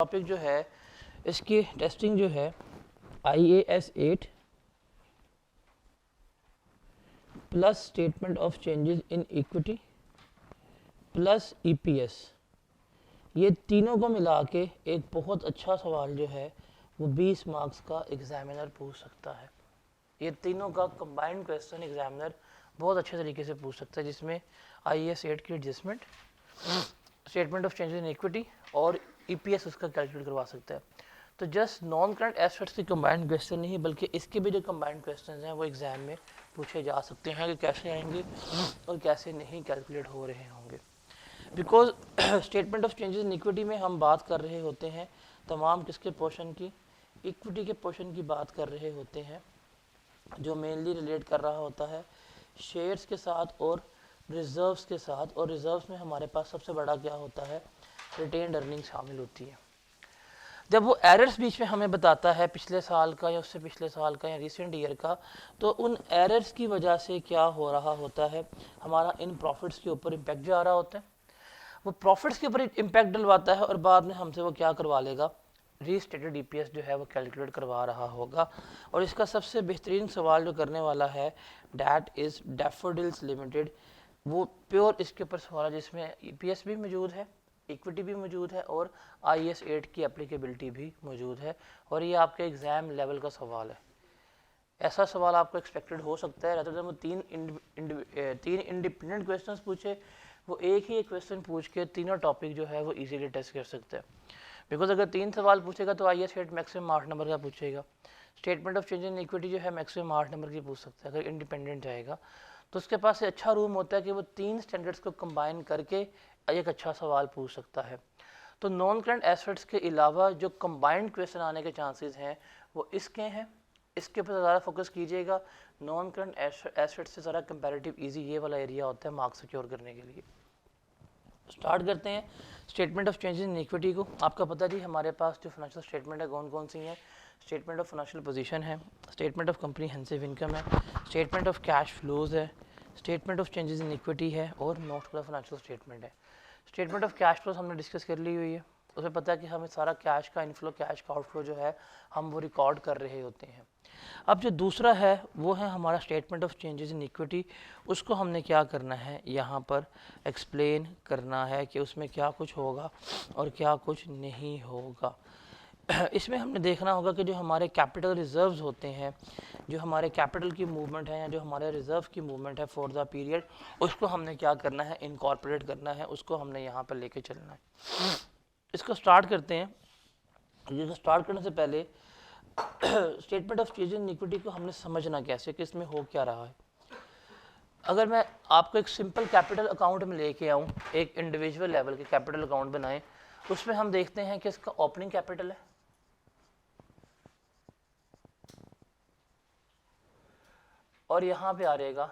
Topic जो है इसकी टेस्टिंग जो है IAS 8 plus statement of changes in equity plus EPS, ये तीनों को मिला के एक बहुत अच्छा सवाल जो है वो 20 मार्क्स का एग्जामिनर पूछ सकता है। ये तीनों का कंबाइंड क्वेश्चन एग्जामिनर बहुत अच्छे तरीके से पूछ सकता है, जिसमें IAS 8 की adjustment, statement of changes in equity और EPS उसका कैलकुलेट करवा सकता है। तो जस्ट नॉन करंट एसेट्स की कंबाइंड क्वेश्चन नहीं, बल्कि इसके भी जो कंबाइंड क्वेश्चन हैं वो एग्जाम में पूछे जा सकते हैं कि कैसे आएंगे और कैसे नहीं कैलकुलेट हो रहे होंगे। Because statement of changes in equity में हम बात कर रहे होते हैं तमाम किसके पोर्शन की, इक्विटी के पोर्शन की बात कर रहे होते हैं, जो मेनली रिलेट कर रहा होता है शेयर्स के साथ और रिजर्व्स के साथ। और रिजर्व्स में हमारे पास सबसे बड़ा क्या होता है, रिटेन्ड अर्निंग शामिल होती है। जब वो एरर्स बीच में हमें बताता है पिछले साल का या उससे पिछले साल का या रिसेंट ईयर का, तो उन एरर्स की वजह से क्या हो रहा होता है, हमारा इन प्रॉफिट्स के ऊपर इम्पैक्ट जो आ रहा होता है, वो प्रॉफिट्स के ऊपर इम्पैक्ट डलवाता है और बाद में हमसे वो क्या करवा लेगा, रीस्टेटेड EPS जो है वो कैलकुलेट करवा रहा होगा। और इसका सबसे बेहतरीन सवाल जो करने वाला है डैट इज़ डैफोडिल्स लिमिटेड, वो प्योर इसके ऊपर सवाल है जिसमें EPS भी मौजूद है, इक्विटी भी मौजूद है और IAS 8 की एप्लीकेबिलिटी भी मौजूद है। और ये आपके एग्जाम लेवल का सवाल है। ऐसा सवाल आपको एक्सपेक्टेड हो सकता है, रहता है वो तीन इंडिपेंडेंट क्वेश्चंस पूछे, वो एक ही क्वेश्चन पूछ के तीनों टॉपिक जो है वो इजीली टेस्ट कर सकते हैं। बिकॉज अगर 3 सवाल पूछेगा तो IAS 8 मैक्सिमम 8 नंबर का पूछेगा, statement of change in equity जो है मैक्सिमम 8 नंबर की पूछ सकता है। अगर इंडिपेंडेंट जाएगा तो उसके पास अच्छा रूम होता है कि वो 3 स्टैंडर्ड्स को कंबाइन करके एक अच्छा सवाल पूछ सकता है। तो नॉन करंट एसेट्स के अलावा जो कंबाइंड क्वेश्चन आने के चांसेस हैं वो इसके हैं, इसके ऊपर ज़्यादा फोकस कीजिएगा। नॉन करंट एसेट्स से ज़्यादा कंपैरेटिव इजी ये वाला एरिया होता है मार्क्स सिक्योर करने के लिए। स्टार्ट करते हैं statement of changes in equity को। आपका पता जी हमारे पास जो फाइनेंशियल स्टेटमेंट है कौन कौन सी हैं, स्टेटमेंट ऑफ फाइनेंशियल पोजीशन है, स्टेटमेंट ऑफ कंप्रीहेंसिव इनकम है, स्टेटमेंट ऑफ कैश फ्लोज है, statement of changes in equity है और नोट फॉर फाइनेंशियल स्टेटमेंट है। स्टेटमेंट ऑफ कैश फ्लोज हमने डिस्कस कर ली हुई है, उसमें पता है कि हमें सारा कैश का इनफ्लो कैश का आउटफ्लो जो है हम वो रिकॉर्ड कर रहे होते हैं। अब जो दूसरा है वो है हमारा statement of changes in equity, उसको हमने क्या करना है यहाँ पर एक्सप्लेन करना है कि उसमें क्या कुछ होगा और क्या कुछ नहीं होगा। इसमें हमने देखना होगा कि जो हमारे कैपिटल रिजर्व्स होते हैं, जो हमारे कैपिटल की मूवमेंट है या जो हमारे रिजर्व की मूवमेंट है फॉर द पीरियड, उसको हमने क्या करना है, इनकॉर्पोरेट करना है, उसको हमने यहाँ पर लेके चलना है। इसको स्टार्ट करते हैं। ये स्टार्ट करने से पहले statement of change in equity को हमने समझना कैसे कि इसमें हो क्या रहा है। अगर मैं आपको एक सिंपल कैपिटल अकाउंट में लेके आऊँ, एक इंडिविजुअल लेवल के कैपिटल अकाउंट बनाएं, उसमें हम देखते हैं कि इसका ओपनिंग कैपिटल है और यहाँ पे आ रहेगा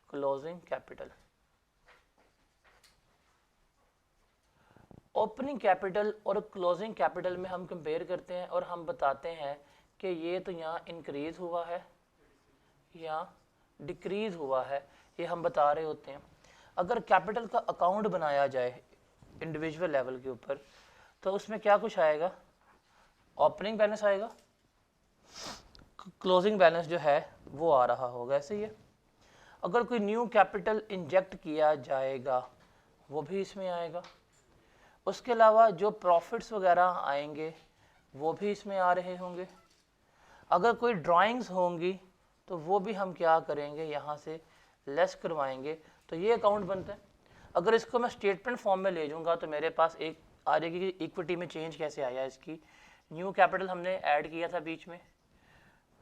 क्लोजिंग कैपिटल। ओपनिंग कैपिटल और क्लोजिंग कैपिटल में हम कंपेयर करते हैं और हम बताते हैं कि ये तो यहाँ इंक्रीज हुआ है या डिक्रीज हुआ है, ये हम बता रहे होते हैं। अगर कैपिटल का अकाउंट बनाया जाए इंडिविजुअल लेवल के ऊपर तो उसमें क्या कुछ आएगा, ओपनिंग बैलेंस आएगा, क्लोजिंग बैलेंस जो है वो आ रहा होगा, ऐसे ही है। अगर कोई न्यू कैपिटल इंजेक्ट किया जाएगा वो भी इसमें आएगा। उसके अलावा जो प्रॉफिट्स वगैरह आएंगे वो भी इसमें आ रहे होंगे। अगर कोई ड्राइंग्स होंगी तो वो भी हम क्या करेंगे, यहाँ से लेस करवाएंगे, तो ये अकाउंट बनता है। अगर इसको मैं स्टेटमेंट फॉर्म में ले जाऊँगा तो मेरे पास एक आ जाएगी कि इक्विटी में चेंज कैसे आया, इसकी न्यू कैपिटल हमने ऐड किया था बीच में,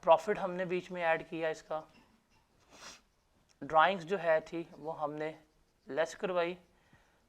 प्रॉफिट हमने बीच में ऐड किया, इसका ड्राइंग्स जो है थी वो हमने लेस करवाई,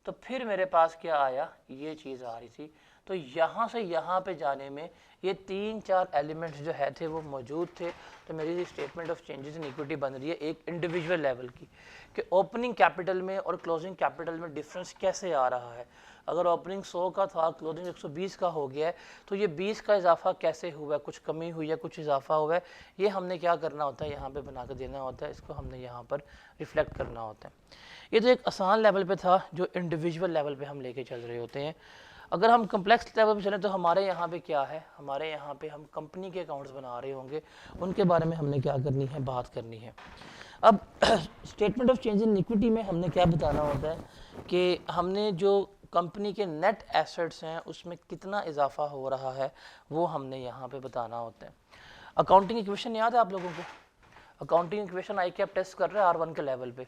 तो फिर मेरे पास क्या आया, ये चीज़ आ रही थी। तो यहाँ से यहाँ पे जाने में ये 3-4 एलिमेंट्स जो है थे वो मौजूद थे। तो मेरी statement of changes in equity बन रही है एक इंडिविजुअल लेवल की, कि ओपनिंग कैपिटल में और क्लोजिंग कैपिटल में डिफरेंस कैसे आ रहा है। अगर ओपनिंग 100 का था, क्लोजिंग 120 का हो गया है, तो ये 20 का इजाफा कैसे हुआ है, कुछ कमी हुई है, कुछ इजाफा हुआ है, ये हमने क्या करना होता है, यहाँ पे बना कर देना होता है, इसको हमने यहाँ पर रिफ्लेक्ट करना होता है। ये तो एक आसान लेवल पे था जो इंडिविजुअल लेवल पे हम लेके चल रहे होते हैं। अगर हम कम्प्लेक्स लेवल पे चलें तो हमारे यहाँ पे क्या है, हमारे यहाँ पे हम कंपनी के अकाउंट्स बना रहे होंगे, उनके बारे में हमने क्या करनी है, बात करनी है। अब statement of change in equity में हमने क्या बताना होता है कि हमने जो कंपनी के नेट एसेट्स हैं उसमें कितना इजाफा हो रहा है वो हमने यहाँ पे बताना होता है। अकाउंटिंग इक्वेशन याद है आप लोगों को? अकाउंटिंग इक्वेशन आई कैप टेस्ट कर रहे हैं R1 के लेवल पे।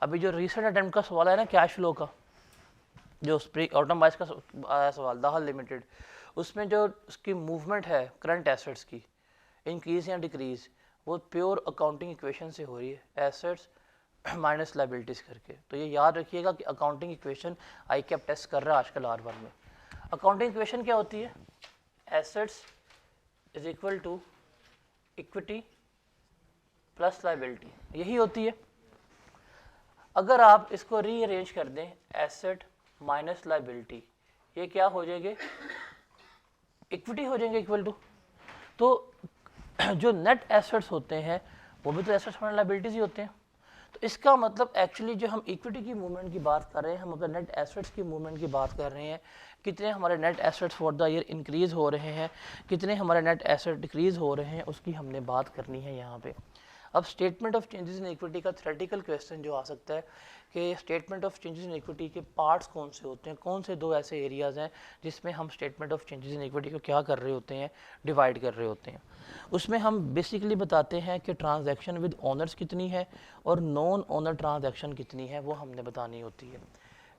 अभी जो रिसेंट अटेम्प्ट का सवाल है ना कैश फ्लो का, जो स्प्रिंग ऑटम बाइस का आया सवाल दाहल लिमिटेड, उसमें जो उसकी मूवमेंट है करंट एसेट्स की इंक्रीज या डिक्रीज, वो प्योर अकाउंटिंग इक्वेशन से हो रही है, एसेट्स माइनस लाइबिलिटीज करके। तो ये याद रखिएगा कि अकाउंटिंग इक्वेशन आई कैप टेस्ट कर रहा है आजकल R1 में। अकाउंटिंग इक्वेशन क्या होती है? Assets is equal to equity plus liability, यही होती है। अगर आप इसको रीअरेंज कर दें, एसेट माइनस लाइबिलिटी, ये क्या हो जाएंगे? इक्विटी हो जाएंगे इक्वल टू। तो जो नेट एसेट्स होते हैं वो भी तो एसेट्स माइनस लाइबिलिटीज ही होते हैं। तो इसका मतलब एक्चुअली जो हम इक्विटी की मूवमेंट की बात कर रहे हैं, हम अपने नेट एसेट्स की मूवमेंट की बात कर रहे हैं, कितने हमारे net assets for the year increase हो रहे हैं, कितने हमारे नेट एसेट डिक्रीज हो रहे हैं, उसकी हमने बात करनी है यहाँ पे। अब statement of changes in equity का थ्योरेटिकल क्वेश्चन जो आ सकता है कि statement of changes in equity के पार्ट्स कौन से होते हैं, कौन से दो ऐसे एरियाज हैं जिसमें हम statement of changes in equity को क्या कर रहे होते हैं, डिवाइड कर रहे होते हैं। उसमें हम बेसिकली बताते हैं कि ट्रांजैक्शन विद ओनर्स कितनी है और नॉन ओनर ट्रांजैक्शन कितनी है, वो हमने बतानी होती है।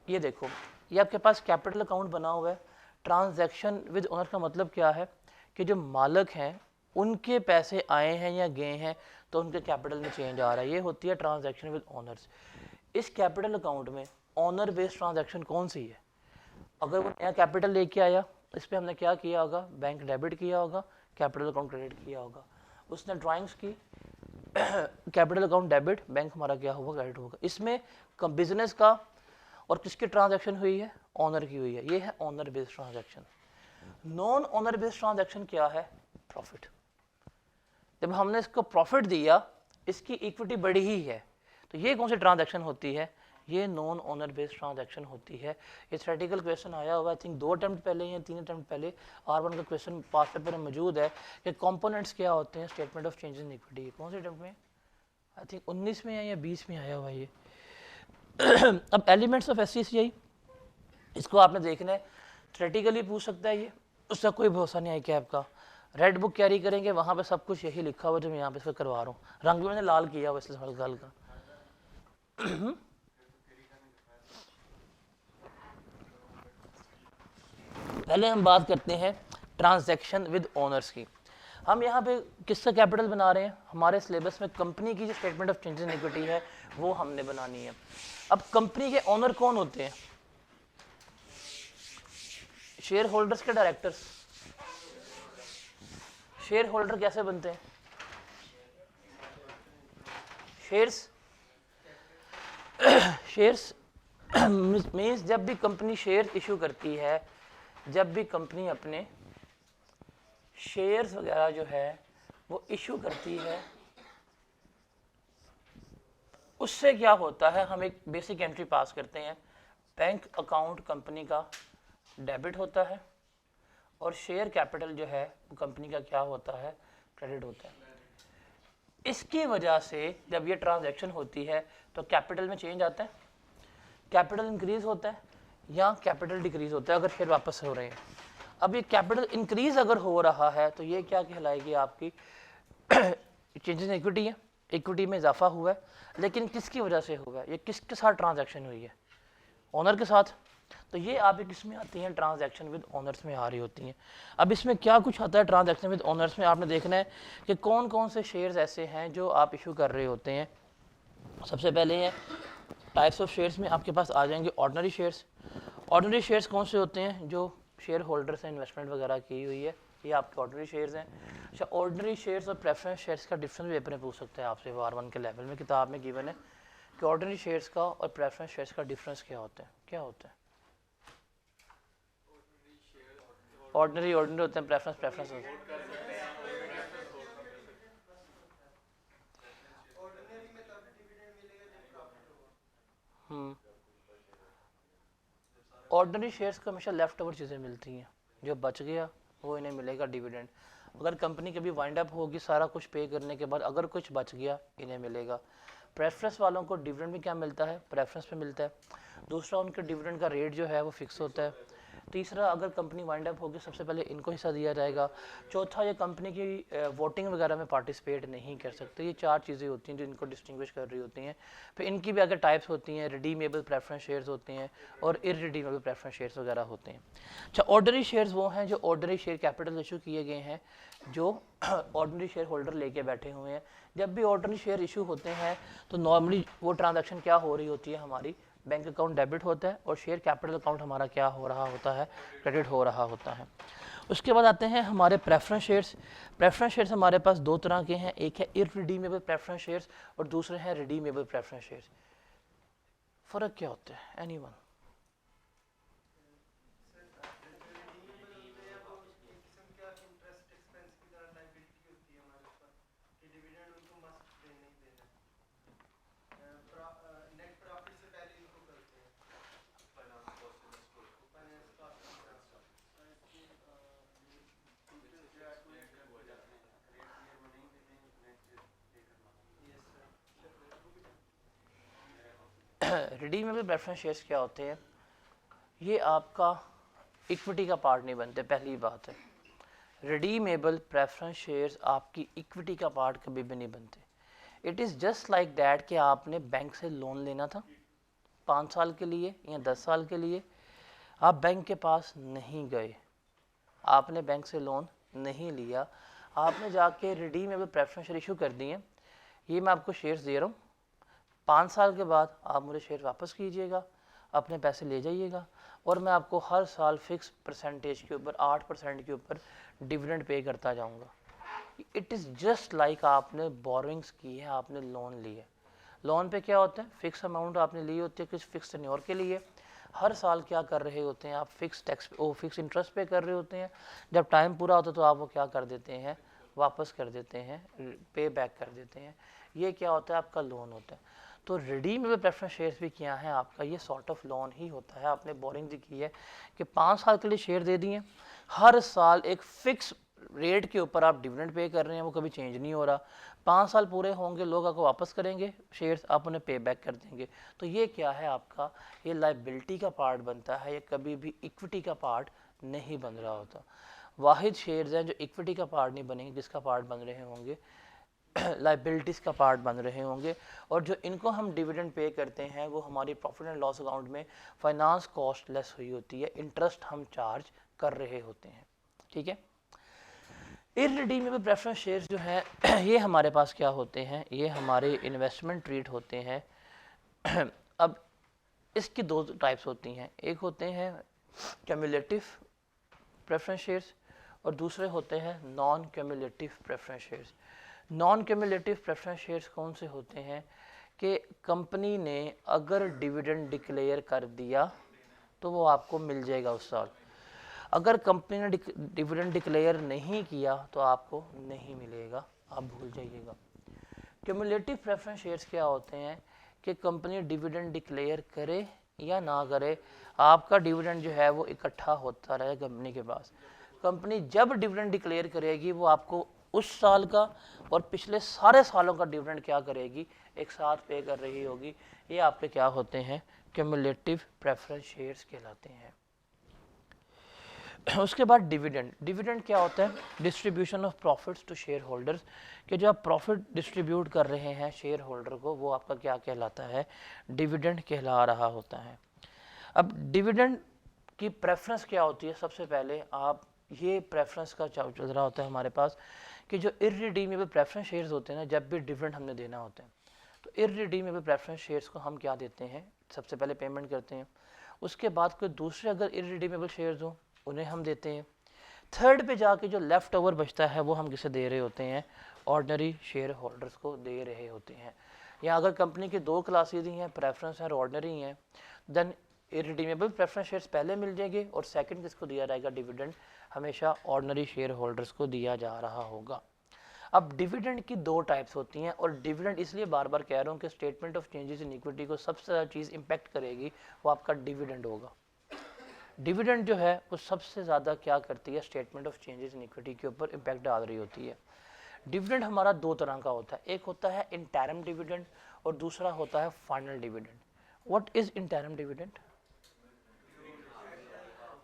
ये देखो, ये आपके पास कैपिटल अकाउंट बना हुआ है। ट्रांजैक्शन विद ओनर का मतलब क्या है कि जो मालिक हैं उनके पैसे आए हैं या गए हैं तो उनके कैपिटल में चेंज आ रहा है, ये होती है ट्रांजैक्शन विद ओनर्स। इस कैपिटल अकाउंट में ओनर बेस्ड ट्रांजैक्शन कौन सी है? अगर वो नया कैपिटल लेके आया, इस पर हमने क्या किया होगा? बैंक डेबिट किया होगा, कैपिटल अकाउंट क्रेडिट किया होगा। उसने ड्राइंग्स की, कैपिटल अकाउंट डेबिट, बैंक हमारा क्या होगा? क्रेडिट होगा। इसमें बिजनेस का और किसकी ट्रांजैक्शन हुई है? ओनर की हुई है। ये है owner based transaction. Non owner based transaction क्या है? प्रॉफिट। जब हमने इसको प्रॉफिट दिया, इसकी इक्विटी बढ़ी ही है, तो ये कौन सी ट्रांजैक्शन होती है? ये नॉन ओनर बेस्ड ट्रांजैक्शन होती है। ये थ्योरेटिकल क्वेश्चन आया हुआ, आई थिंक 2 अटेम्प्ट पहले या 3 अटेम्प्ट पहले R1 का क्वेश्चन पास पेपर में मौजूद है कि कंपोनेंट्स क्या होते हैं statement of changes in equity. कौन से अटेम्प्ट में? आई थिंक 19 में या 20 में आया हुआ ये। अब एलिमेंट्स ऑफ SCCI, इसको आपने देखना है, थ्योरेटिकली पूछ सकता है ये, उसका कोई भरोसा नहीं है कैब का। रेड बुक कैरी करेंगे, वहाँ पे सब कुछ यही लिखा हुआ जो मैं यहाँ पे इसको करवा रहा हूँ, रंग भी मैंने लाल किया हुआ इसलिए हल्का हल्का। पहले हम बात करते हैं ट्रांजैक्शन विद ओनर्स की। हम यहाँ पे किसका कैपिटल बना रहे हैं? हमारे सिलेबस में कंपनी की जो statement of changes in equity है वो हमने बनानी है। अब कंपनी के ओनर कौन होते हैं? शेयर होल्डर्स के डायरेक्टर्स। शेयर होल्डर कैसे बनते हैं? शेयर्स मीन्स जब भी कंपनी शेयर इशू करती है, जब भी कंपनी अपने शेयर्स वगैरह जो है वो इशू करती है, उससे क्या होता है, हम एक बेसिक एंट्री पास करते हैं, बैंक अकाउंट कंपनी का डेबिट होता है और शेयर कैपिटल जो है वो कंपनी का क्या होता है? क्रेडिट होता है। इसकी वजह से जब ये ट्रांजैक्शन होती है तो कैपिटल में चेंज आता है, कैपिटल इंक्रीज होता है या कैपिटल डिक्रीज होता है अगर शेयर वापस हो रहे हैं। अब ये कैपिटल इंक्रीज अगर हो रहा है तो ये क्या कहलाएगी? आपकी चेंजेस इन इक्विटी है, इक्विटी में इजाफा हुआ है, लेकिन किसकी वजह से हुआ है? ये किसके साथ ट्रांजैक्शन हुई है? ओनर के साथ। तो ये आप किस में आती हैं? ट्रांजैक्शन विद ओनर्स में आ रही होती हैं। अब इसमें क्या कुछ आता है ट्रांजैक्शन विद ओनर्स में? आपने देखना है कि कौन कौन से शेयर्स ऐसे हैं जो आप इशू कर रहे होते हैं। सबसे पहले हैं टाइप्स ऑफ शेयर्स में आपके पास आ जाएंगे ऑर्डिनरी शेयर्स। ऑर्डिनरी शेयर्स कौन से होते हैं? जो शेयर होल्डर से इन्वेस्टमेंट वगैरह की हुई है, ये आपके ऑर्डिनरी शेयर्स हैं। अच्छा, ऑर्डिनरी शेयर्स और प्रेफरेंस शेयर्स का डिफरेंस पेपर में पूछ सकते हैं आपसे, R1 के लेवल में किताब में गिवन है कि ऑर्डिनरी शेयर्स का और प्रेफरेंस शेयर्स का डिफरेंस क्या होता है? क्या होता है? ऑर्डिनरी होते हैं, प्रेफरेंस होते हैं। ऑर्डिनरी शेयर्स को हमेशा लेफ्ट ओवर चीज़ें मिलती हैं, जो बच गया वो इन्हें मिलेगा डिविडेंड। अगर कंपनी कभी वाइंड अप होगी सारा कुछ पे करने के बाद, अगर कुछ बच गया इन्हें मिलेगा। प्रेफरेंस वालों को डिविडेंड में क्या मिलता है, प्रेफरेंस पे मिलता है। दूसरा, उनके डिविडेंड का रेट जो है वो फिक्स होता है। तीसरा, अगर कंपनी वाइंड अप होगी सबसे पहले इनको हिस्सा दिया जाएगा। चौथा, ये कंपनी की वोटिंग वगैरह में पार्टिसिपेट नहीं कर सकते। ये चार चीज़ें होती हैं जो इनको डिस्टिंग्विश कर रही होती हैं। फिर इनकी भी अगर टाइप्स होती हैं, रिडीमेबल प्रेफरेंस शेयर्स होते हैं और इररिडीमेबल प्रेफरेंस शेयर्स वगैरह होते हैं। अच्छा, ऑर्डिनरी शेयर्स वो हैं जो ऑर्डिनरी शेयर कैपिटल इशू किए गए हैं, जो ऑर्डिनरी शेयर होल्डर लेके बैठे हुए हैं। जब भी ऑर्डिनरी शेयर इशू होते हैं तो नॉर्मली वो ट्रांजैक्शन क्या हो रही होती है, हमारी बैंक अकाउंट डेबिट होता है और शेयर कैपिटल अकाउंट हमारा क्या हो रहा होता है, क्रेडिट हो रहा होता है। उसके बाद आते हैं हमारे प्रेफरेंस शेयर्स। प्रेफरेंस शेयर्स हमारे पास दो तरह के हैं, एक है इररिडीमेबल प्रेफरेंस शेयर्स और दूसरे हैं रिडीमेबल प्रेफरेंस शेयर्स। फ़र्क क्या होता है, एनीवन? रिडीमेबल प्रेफरेंस शेयर्स क्या होते हैं, ये आपका इक्विटी का पार्ट नहीं बनते, पहली बात है। रिडीमेबल प्रेफरेंस शेयर्स आपकी इक्विटी का पार्ट कभी भी नहीं बनते। It is just like that कि आपने बैंक से लोन लेना था 5 साल के लिए या 10 साल के लिए, आप बैंक के पास नहीं गए, आपने बैंक से लोन नहीं लिया, आपने जाके रिडीमेबल प्रेफरेंस शेयर इशू कर दिए। ये मैं आपको शेयर्स दे रहा हूँ, 5 साल के बाद आप मुझे शेयर वापस कीजिएगा, अपने पैसे ले जाइएगा और मैं आपको हर साल फिक्स परसेंटेज के ऊपर 8% के ऊपर डिविडेंड पे करता जाऊंगा। इट इज़ जस्ट लाइक आपने बोरोइंग्स की है, आपने लोन लिया। लोन पे क्या होता है, फिक्स अमाउंट आपने ली होती है कुछ फिक्स टेन्योर के लिए, हर साल क्या कर रहे होते हैं आप, फिक्स टैक्स फिक्स इंटरेस्ट पे कर रहे होते हैं। जब टाइम पूरा होता है तो आप वो क्या कर देते हैं, वापस कर देते हैं, पे बैक कर देते हैं। ये क्या होता है, आपका लोन होता है। तो रिडीमेबल प्रेफरेंस शेयर्स भी क्या है आपका, ये सॉर्ट ऑफ लोन ही होता है। आपने बोरिंग की है कि 5 साल के लिए शेयर दे दिए, हर साल एक फिक्स रेट के ऊपर आप डिविडेंड पे कर रहे हैं, वो कभी चेंज नहीं हो रहा। 5 साल पूरे होंगे, लोग आपको वापस करेंगे शेयर्स, आप उन्हें पे बैक कर देंगे। तो ये क्या है आपका, ये लाइबिलिटी का पार्ट बनता है, ये कभी भी इक्विटी का पार्ट नहीं बन रहा होता। वाहिद शेयर्स हैं जो इक्विटी का पार्ट नहीं बनेंगे, जिसका पार्ट बन रहे होंगे लाइबिलिटीज़ का पार्ट बन रहे होंगे। और जो इनको हम डिविडेंड पे करते हैं वो हमारी प्रॉफिट एंड लॉस अकाउंट में फाइनेंस कॉस्ट लेस हुई होती है, इंटरेस्ट हम चार्ज कर रहे होते हैं। ठीक है। इररिडीमेबल प्रेफरेंस शेयर्स जो हैं ये हमारे पास क्या होते हैं, ये हमारे इन्वेस्टमेंट ट्रीट होते हैं। अब इसकी दो टाइप्स होती हैं, एक होते हैं क्यूमुलेटिव प्रेफरेंस शेयर्स और दूसरे होते हैं non cumulative preference shares. Non cumulative preference shares कौन से होते हैं कि कंपनी ने अगर डिविडेंड डिक्लेयर कर दिया तो वो आपको मिल जाएगा उस साल, अगर कंपनी ने डिविडेंड डिक्लेयर नहीं किया तो आपको नहीं मिलेगा, आप भूल जाइएगा। क्यूमुलेटिव प्रेफरेंस शेयर्स क्या होते हैं कि कंपनी डिविडेंड डिक्लेयर करे या ना करे, आपका डिविडेंड जो है वो इकट्ठा होता रहे कंपनी के पास। कंपनी जब डिविडेंड डिक्लेयर करेगी वो आपको उस साल का और पिछले सारे सालों का डिविडेंड क्या करेगी, एक साथ पे कर रही होगी। ये आपके क्या होते हैं, क्यूमुलेटिव प्रेफरेंस शेयर्स कहलाते हैं। उसके बाद डिविडेंड। डिविडेंड क्या होता है, distribution of profits to shareholders, कि जो आप प्रॉफिट डिस्ट्रीब्यूट कर रहे हैं शेयर होल्डर को, वो आपका क्या कहलाता है, डिविडेंड कहला रहा होता है। अब डिविडेंड की प्रेफरेंस क्या होती है, सबसे पहले आप ये प्रेफरेंस का चल रहा होता है हमारे पास कि जो इररिडीमेबल प्रेफरेंस शेयर्स होते हैं ना, जब भी डिविडेंड हमने देना होता है तो इररिडीमेबल प्रेफरेंस शेयर्स को हम क्या देते हैं, सबसे पहले पेमेंट करते हैं। उसके बाद कोई दूसरे अगर इररिडीमेबल शेयर्स हो उन्हें हम देते हैं। थर्ड पे जाके जो लेफ्ट ओवर बचता है वो हम किसे दे रहे होते हैं, ऑर्डिनरी शेयर होल्डर्स को दे रहे होते हैं। या अगर कंपनी की दो क्लासेज ही हैं, प्रेफरेंस और ऑर्डिनरी हैं, देन इररिडीमेबल प्रेफरेंस शेयर्स पहले मिल जाएंगे और सेकंड किसको दिया जाएगा, डिविडेंड हमेशा ऑर्डिनरी शेयर होल्डर्स को दिया जा रहा होगा। अब डिविडेंड की दो टाइप्स होती हैं और डिविडेंड इसलिए बार बार कह रहा हूँ कि statement of changes in equity को सबसे ज़्यादा चीज़ इंपैक्ट करेगी वो आपका डिविडेंड होगा। डिविडेंड जो है वो सबसे ज़्यादा क्या करती है, statement of changes in equity के ऊपर इम्पैक्ट डाल रही होती है। डिविडेंड हमारा दो तरह का होता है, एक होता है इंटरम डिविडेंड और दूसरा होता है final dividend. What is interim dividend?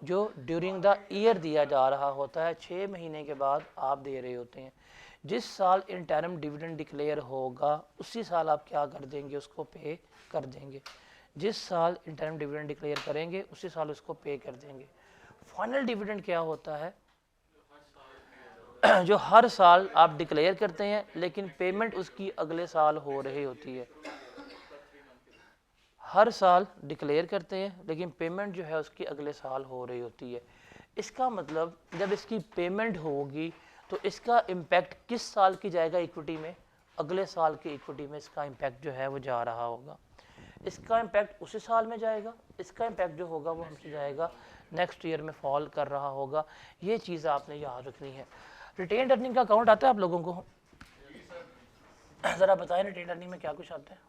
जो ड्यूरिंग द ईयर दिया जा रहा होता है, 6 महीने के बाद आप दे रहे होते हैं। जिस साल इंटरम डिविडेंड डिक्लेयर होगा उसी साल आप क्या कर देंगे, उसको पे कर देंगे। जिस साल इंटरम डिविडेंड डिक्लेयर करेंगे उसी साल उसको पे कर देंगे। फाइनल डिविडेंड क्या होता है? जो हर साल आप डिक्लेयर करते हैं लेकिन पेमेंट उसकी अगले साल हो रही होती है। हर साल डिक्लेयर करते हैं लेकिन पेमेंट जो है उसकी अगले साल हो रही होती है। इसका मतलब जब इसकी पेमेंट होगी तो इसका इम्पैक्ट किस साल की जाएगा इक्विटी में? अगले साल की इक्विटी में इसका इम्पैक्ट जो है वो जा रहा होगा। इसका इम्पैक्ट उसी साल में जाएगा, इसका इम्पैक्ट जो होगा वो हमसे जाएगा नेक्स्ट ईयर में फॉल कर रहा होगा। ये चीज़ आपने याद रखनी है। रिटेन अर्निंग का अकाउंट आता है आप लोगों को? ज़रा बताएं रिटेन अर्निंग में क्या कुछ आता है?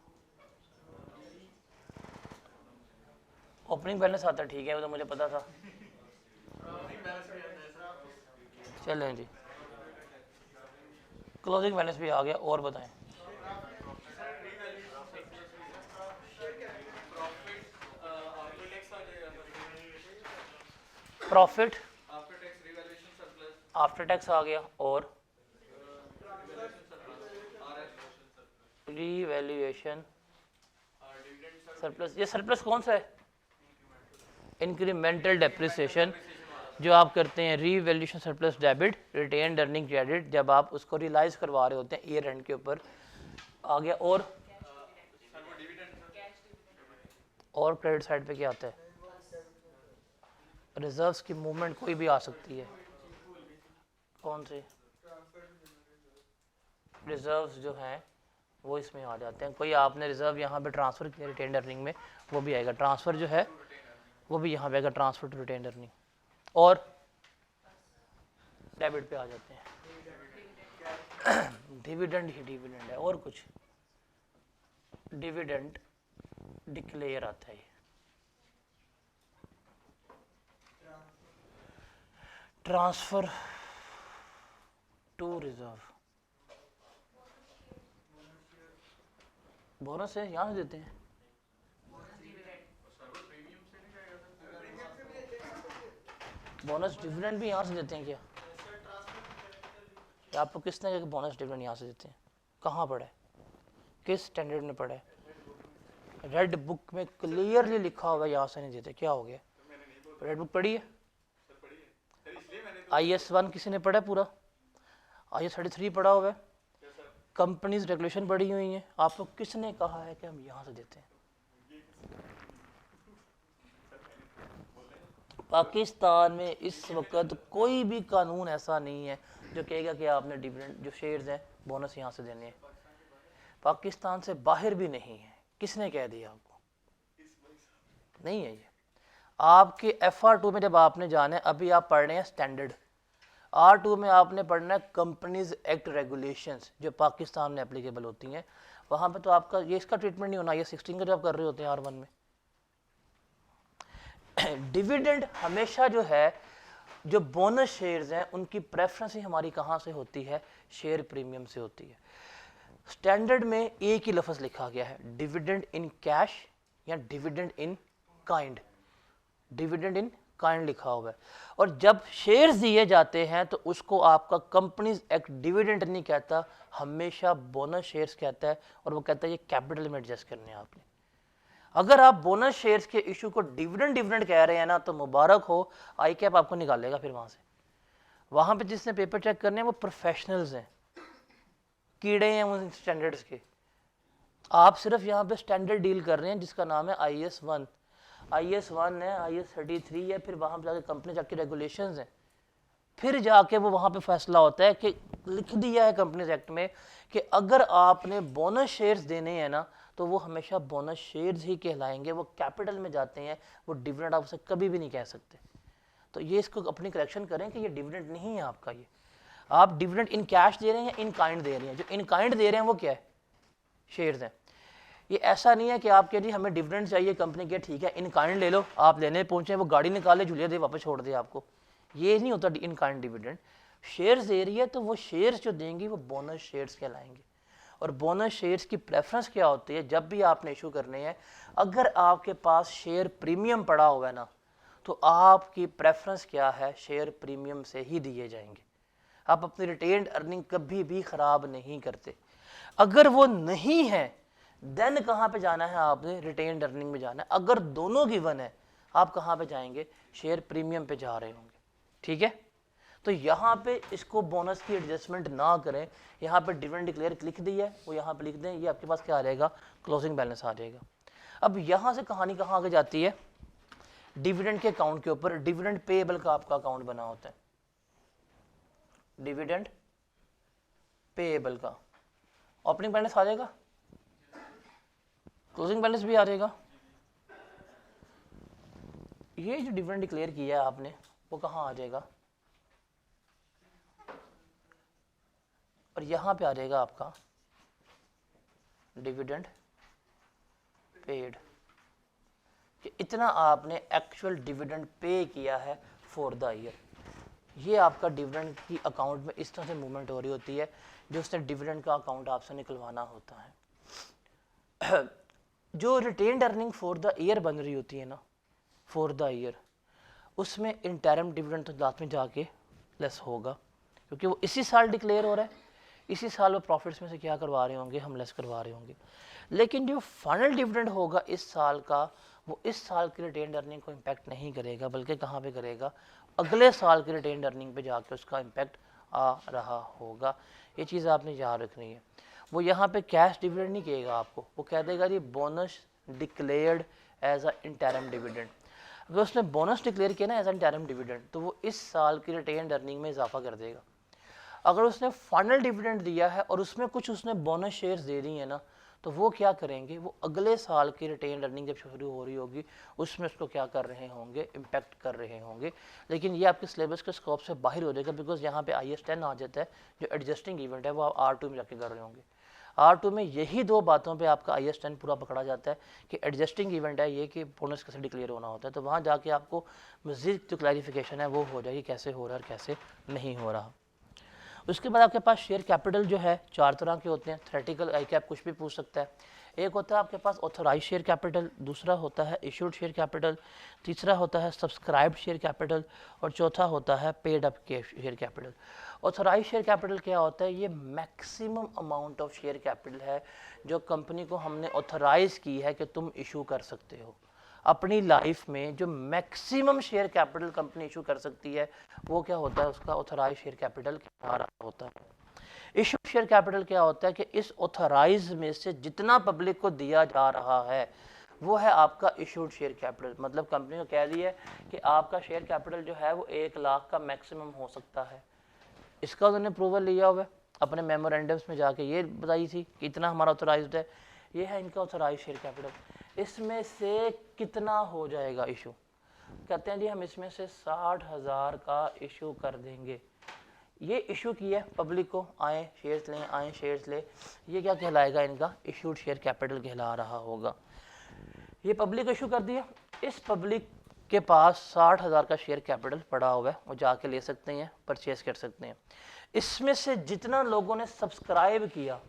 ओपनिंग बैलेंस आता है, ठीक है, वो तो मुझे पता था। चलें जी, क्लोजिंग बैलेंस भी आ गया। और बताएं। प्रॉफिट आफ्टर टैक्स आ गया और रीवैल्यूएशन सरप्लस। ये सरप्लस कौन सा है? इंक्रीमेंटल डेप्रिसिएशन जो आप करते हैं, revaluation surplus debit, retained earning credit, जब आप उसको रियलाइज करवा रहे होते हैं ईयर एंड के ऊपर आ गया। और क्रेडिट साइड पे क्या आता है? रिजर्व्स की मूवमेंट कोई भी आ सकती है। कौन से रिजर्व्स जो हैं वो इसमें आ जाते हैं। कोई आपने रिजर्व यहाँ पे ट्रांसफर किया रिटेन अर्निंग में, वो भी आएगा। ट्रांसफर जो है वो भी यहाँ पे आएगा, ट्रांसफर टू रिटेन अर्निंग। और डेबिट पे आ जाते हैं। डिविडेंड ही डिविडेंड है, और कुछ डिविडेंड डिक्लेयर आता है। ट्रांसफर टू रिजर्व, बोनस है यहाँ से देते हैं। बोनस डिविडेंड भी यहाँ से देते हैं क्या? आपको किसने कहा कि बोनस डिविडेंड यहाँ से देते हैं? कहाँ पढ़ा है, किस स्टैंडर्ड में पढ़ा है? रेड बुक में क्लियरली लिखा होगा यहाँ से नहीं देते। क्या हो गया? रेड बुक पढ़ी है? IS1 किसी ने पढ़ा है पूरा? IS33 पढ़ा हुआ है? कंपनीज रेगुलेशन पढ़ी हुई है? आपको किसने कहा है कि हम यहाँ से देते हैं? पाकिस्तान में इस वक्त कोई भी कानून ऐसा नहीं है जो कहेगा कि आपने डिविडेंड जो शेयर्स हैं बोनस यहाँ से देने हैं। पाकिस्तान से बाहर भी नहीं है। किसने कह दिया आपको? नहीं है ये। आपके FR2 में जब आपने जाना है, अभी आप पढ़ रहे हैं स्टैंडर्ड, R2 में आपने पढ़ना है कंपनीज एक्ट रेगुलेशंस जो पाकिस्तान में एप्लीकेबल होती हैं। वहाँ पे तो आपका ये इसका ट्रीटमेंट नहीं होना। ये 16 का जो आप कर रहे होते हैं R1 में। डिविडेंड हमेशा जो है, जो बोनस शेयर्स हैं उनकी प्रेफरेंस ही हमारी कहाँ से होती है? शेयर प्रीमियम से होती है। स्टैंडर्ड में एक ही लफ्ज़ लिखा गया है, डिविडेंड इन कैश या dividend in kind. Dividend in kind लिखा हुआ है। और जब शेयर्स दिए जाते हैं तो उसको आपका कंपनीज एक्ट डिविडेंड नहीं कहता, हमेशा बोनस शेयर्स कहता है। और वो कहता है ये कैपिटल में एडजस्ट करने हैं आपने। अगर आप बोनस शेयर्स के इशू को डिविडेंड डिविडेंड कह रहे हैं ना, तो मुबारक हो, आई कैप आपको निकालेगा फिर वहाँ से। वहाँ पे जिसने पेपर चेक करने हैं वो प्रोफेशनल्स हैं, कीड़े हैं उन स्टैंडर्ड्स के। आप सिर्फ यहाँ पे स्टैंडर्ड डील कर रहे हैं जिसका नाम है IS1 है, IS33 है, फिर वहाँ पे जाके कंपनी जाके रेगुलेशंस हैं, फिर जाके वो वहाँ पे फैसला होता है कि लिख दिया है कंपनीज एक्ट में कि अगर आपने बोनस शेयर्स देने हैं ना तो वो हमेशा बोनस शेयर्स ही कहलाएंगे, वो कैपिटल में जाते हैं, वो डिविडेंड आप उसे कभी भी नहीं कह सकते। तो ये इसको अपनी करेक्शन करें कि ये डिविडेंड नहीं है आपका। ये आप डिविडेंड इन कैश दे रहे हैं या इन काइंड दे रहे हैं। जो इन काइंड दे रहे हैं वो क्या है? शेयर्स हैं। ये ऐसा नहीं है कि आपके जी हमें डिविडेंड चाहिए कंपनी के, ठीक है इन काइंड ले लो, आप लेने पहुंचे वो गाड़ी निकाले झूलिया दे वापस छोड़ दे आपको, ये नहीं होता इन काइंड डिविडेंड। शेयर्स दे रही है तो वो शेयर्स जो देंगी वो बोनस शेयर्स कहलाएंगे। और बोनस शेयर्स की प्रेफरेंस क्या होती है, जब भी आपने इशू करने हैं, अगर आपके पास शेयर प्रीमियम पड़ा हुआ है ना, तो आपकी प्रेफरेंस क्या है, शेयर प्रीमियम से ही दिए जाएंगे। आप अपनी रिटेन्ड अर्निंग कभी भी खराब नहीं करते। अगर वो नहीं है देन कहाँ पे जाना है आपने, रिटेन्ड अर्निंग में जाना है। अगर दोनों गिवन है आप कहाँ पे जाएंगे, शेयर प्रीमियम पे जा रहे होंगे, ठीक है। तो यहाँ पे इसको बोनस की एडजस्टमेंट ना करें, यहाँ पे डिविडेंड डिक्लेयर लिख दी है, वो यहाँ पे लिख दें, ये आपके पास क्या आ जाएगा, क्लोजिंग बैलेंस आ जाएगा। अब यहाँ से कहानी कहाँ आगे जाती है, डिविडेंड के अकाउंट के ऊपर। डिविडेंड पेएबल का आपका अकाउंट बना होता है, डिविडेंड पेएबल का ओपनिंग बैलेंस आ जाएगा, क्लोजिंग बैलेंस भी आ जाएगा। ये जो डिविडेंड डिक्लेयर किया है आपने वो कहाँ आ जाएगा, और यहां पे आ जाएगा आपका डिविडेंड पेड, कि इतना आपने एक्चुअल डिविडेंड पे किया है फॉर द ईयर। ये आपका डिविडेंड की अकाउंट में इस तरह से मूवमेंट हो रही होती है, जो उसने डिविडेंड का अकाउंट आपसे निकलवाना होता है। जो retained earning for the year बन रही होती है ना, फॉर द ईयर, उसमें इंटरम डिविडेंड तो लास्ट में जाके लेस होगा, क्योंकि वो इसी साल डिक्लेयर हो रहा है, इसी साल वो प्रॉफिट्स में से क्या करवा रहे होंगे, हम लेस करवा रहे होंगे। लेकिन जो फाइनल डिविडेंड होगा इस साल का, वो इस साल की रिटेन्ड अर्निंग को इम्पैक्ट नहीं करेगा, बल्कि कहाँ पे करेगा, अगले साल की रिटेन्ड अर्निंग पे जाके उसका इम्पैक्ट आ रहा होगा। ये चीज़ आपने याद रखनी है। वो यहाँ पे कैश डिविडेंड नहीं कहेगा आपको, वो कह देगा जी bonus declared as a interim dividend. अगर उसने बोनस डिक्लेयर किया ना एज एन इंटरम डिविडेंड, तो वो इस साल की रिटेन्ड अर्निंग में इजाफा कर देगा। अगर उसने फाइनल डिविडेंड दिया है और उसमें कुछ उसने बोनस शेयर्स दे दी है ना, तो वो क्या करेंगे, वो अगले साल की रिटेन्ड अर्निंग जब शुरू हो रही होगी उसमें उसको क्या कर रहे होंगे, इम्पैक्ट कर रहे होंगे। लेकिन ये आपके सिलेबस के स्कोप से बाहर हो जाएगा, बिकॉज यहाँ पे IAS 10 आ जाता है, जो एडजस्टिंग इवेंट है वो आप R2 में जाके कर रहे होंगे। R2 में यही दो बातों पे आपका IAS 10 पूरा पकड़ा जाता है, कि एडजस्टिंग इवेंट है ये कि बोनस कैसे डिक्लेयर होना होता है, तो वहाँ जाके आपको मज़ीद जो क्लैरिफिकेशन है वो हो जाएगी, कैसे हो रहा है और कैसे नहीं हो रहा। उसके बाद आपके पास शेयर कैपिटल जो है 4 तरह के होते हैं, थ्योरेटिकल आई कैप कुछ भी पूछ सकता है। एक होता है आपके पास ऑथराइज शेयर कैपिटल, दूसरा होता है इशूड शेयर कैपिटल, तीसरा होता है सब्सक्राइब्ड शेयर कैपिटल, और चौथा होता है पेड अप के share capital. Authorised share capital क्या होता है, ये maximum amount of share capital है जो कंपनी को हमने ऑथराइज की है कि तुम इशू कर सकते हो। अपनी लाइफ में जो maximum share capital company issue कर सकती है वो क्या होता है, उसका ऑथराइज शेयर कैपिटल होता है। इशू शेयर कैपिटल क्या होता है कि इस ऑथराइज में से जितना पब्लिक को दिया जा रहा है वो है आपका इशूड शेयर कैपिटल। मतलब कंपनी को कह दिया है कि आपका शेयर कैपिटल जो है वो 1 लाख का मैक्सिमम हो सकता है। इसका उन्होंने अप्रूवल लिया हुआ है, अपने मेमोरेंडम्स में जाके ये बताई थी कि इतना हमारा ऑथराइज्ड है, ये है इनका ऑथराइज शेयर कैपिटल। इसमें से कितना हो जाएगा इशू, कहते हैं जी हम इसमें से 60,000 का इशू कर देंगे। ये इशू किया पब्लिक को, आए शेयर्स लें, आए शेयर्स ले, ये क्या कहलाएगा, इनका इशूड शेयर कैपिटल कहला रहा होगा। ये पब्लिक इशू कर दिया, इस पब्लिक के पास 60,000 का शेयर कैपिटल पड़ा हुआ है, वो जाके ले सकते हैं, परचेज कर सकते हैं। इसमें से जितना लोगों ने सब्सक्राइब किया,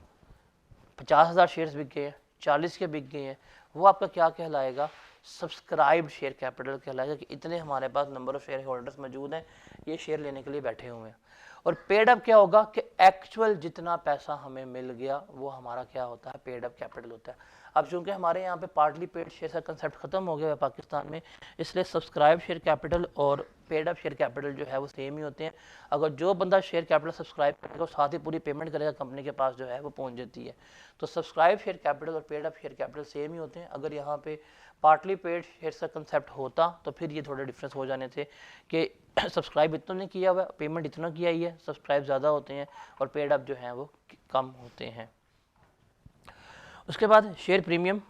50,000 शेयर्स बिक गए हैं, 40 के बिक गए हैं, वो आपका क्या कहलाएगा, सब्सक्राइब्ड शेयर कैपिटल कहलाएगा, कि इतने हमारे पास नंबर ऑफ शेयर होल्डर्स मौजूद हैं, ये शेयर लेने के लिए बैठे हुए हैं। और पेड अप क्या होगा कि एक्चुअल जितना पैसा हमें मिल गया वो हमारा क्या होता है, पेड अप कैपिटल होता है। अब चूंकि हमारे यहाँ पे पार्टली पेड शेयर का कंसेप्ट खत्म हो गया है पाकिस्तान में, इसलिए सब्सक्राइब शेयर कैपिटल और पेड अप शेयर कैपिटल जो है वो सेम ही होते हैं। अगर जो बंदा शेयर कैपिटल सब्सक्राइब करेगा साथ ही पूरी पेमेंट करेगा, कंपनी के पास जो है वो पहुंच जाती है। तो सब्सक्राइब शेयर कैपिटल और paid up share capital same ही होते हैं। अगर यहाँ पे पार्टली पेड शेयर का कंसेप्ट होता तो फिर ये थोड़े डिफरेंस हो जाने थे कि सब्सक्राइब इतना नहीं किया हुआ, पेमेंट इतना किया ही है, सब्सक्राइब ज़्यादा होते हैं और पेड अप जो हैं वो कम होते हैं। उसके बाद शेयर प्रीमियम,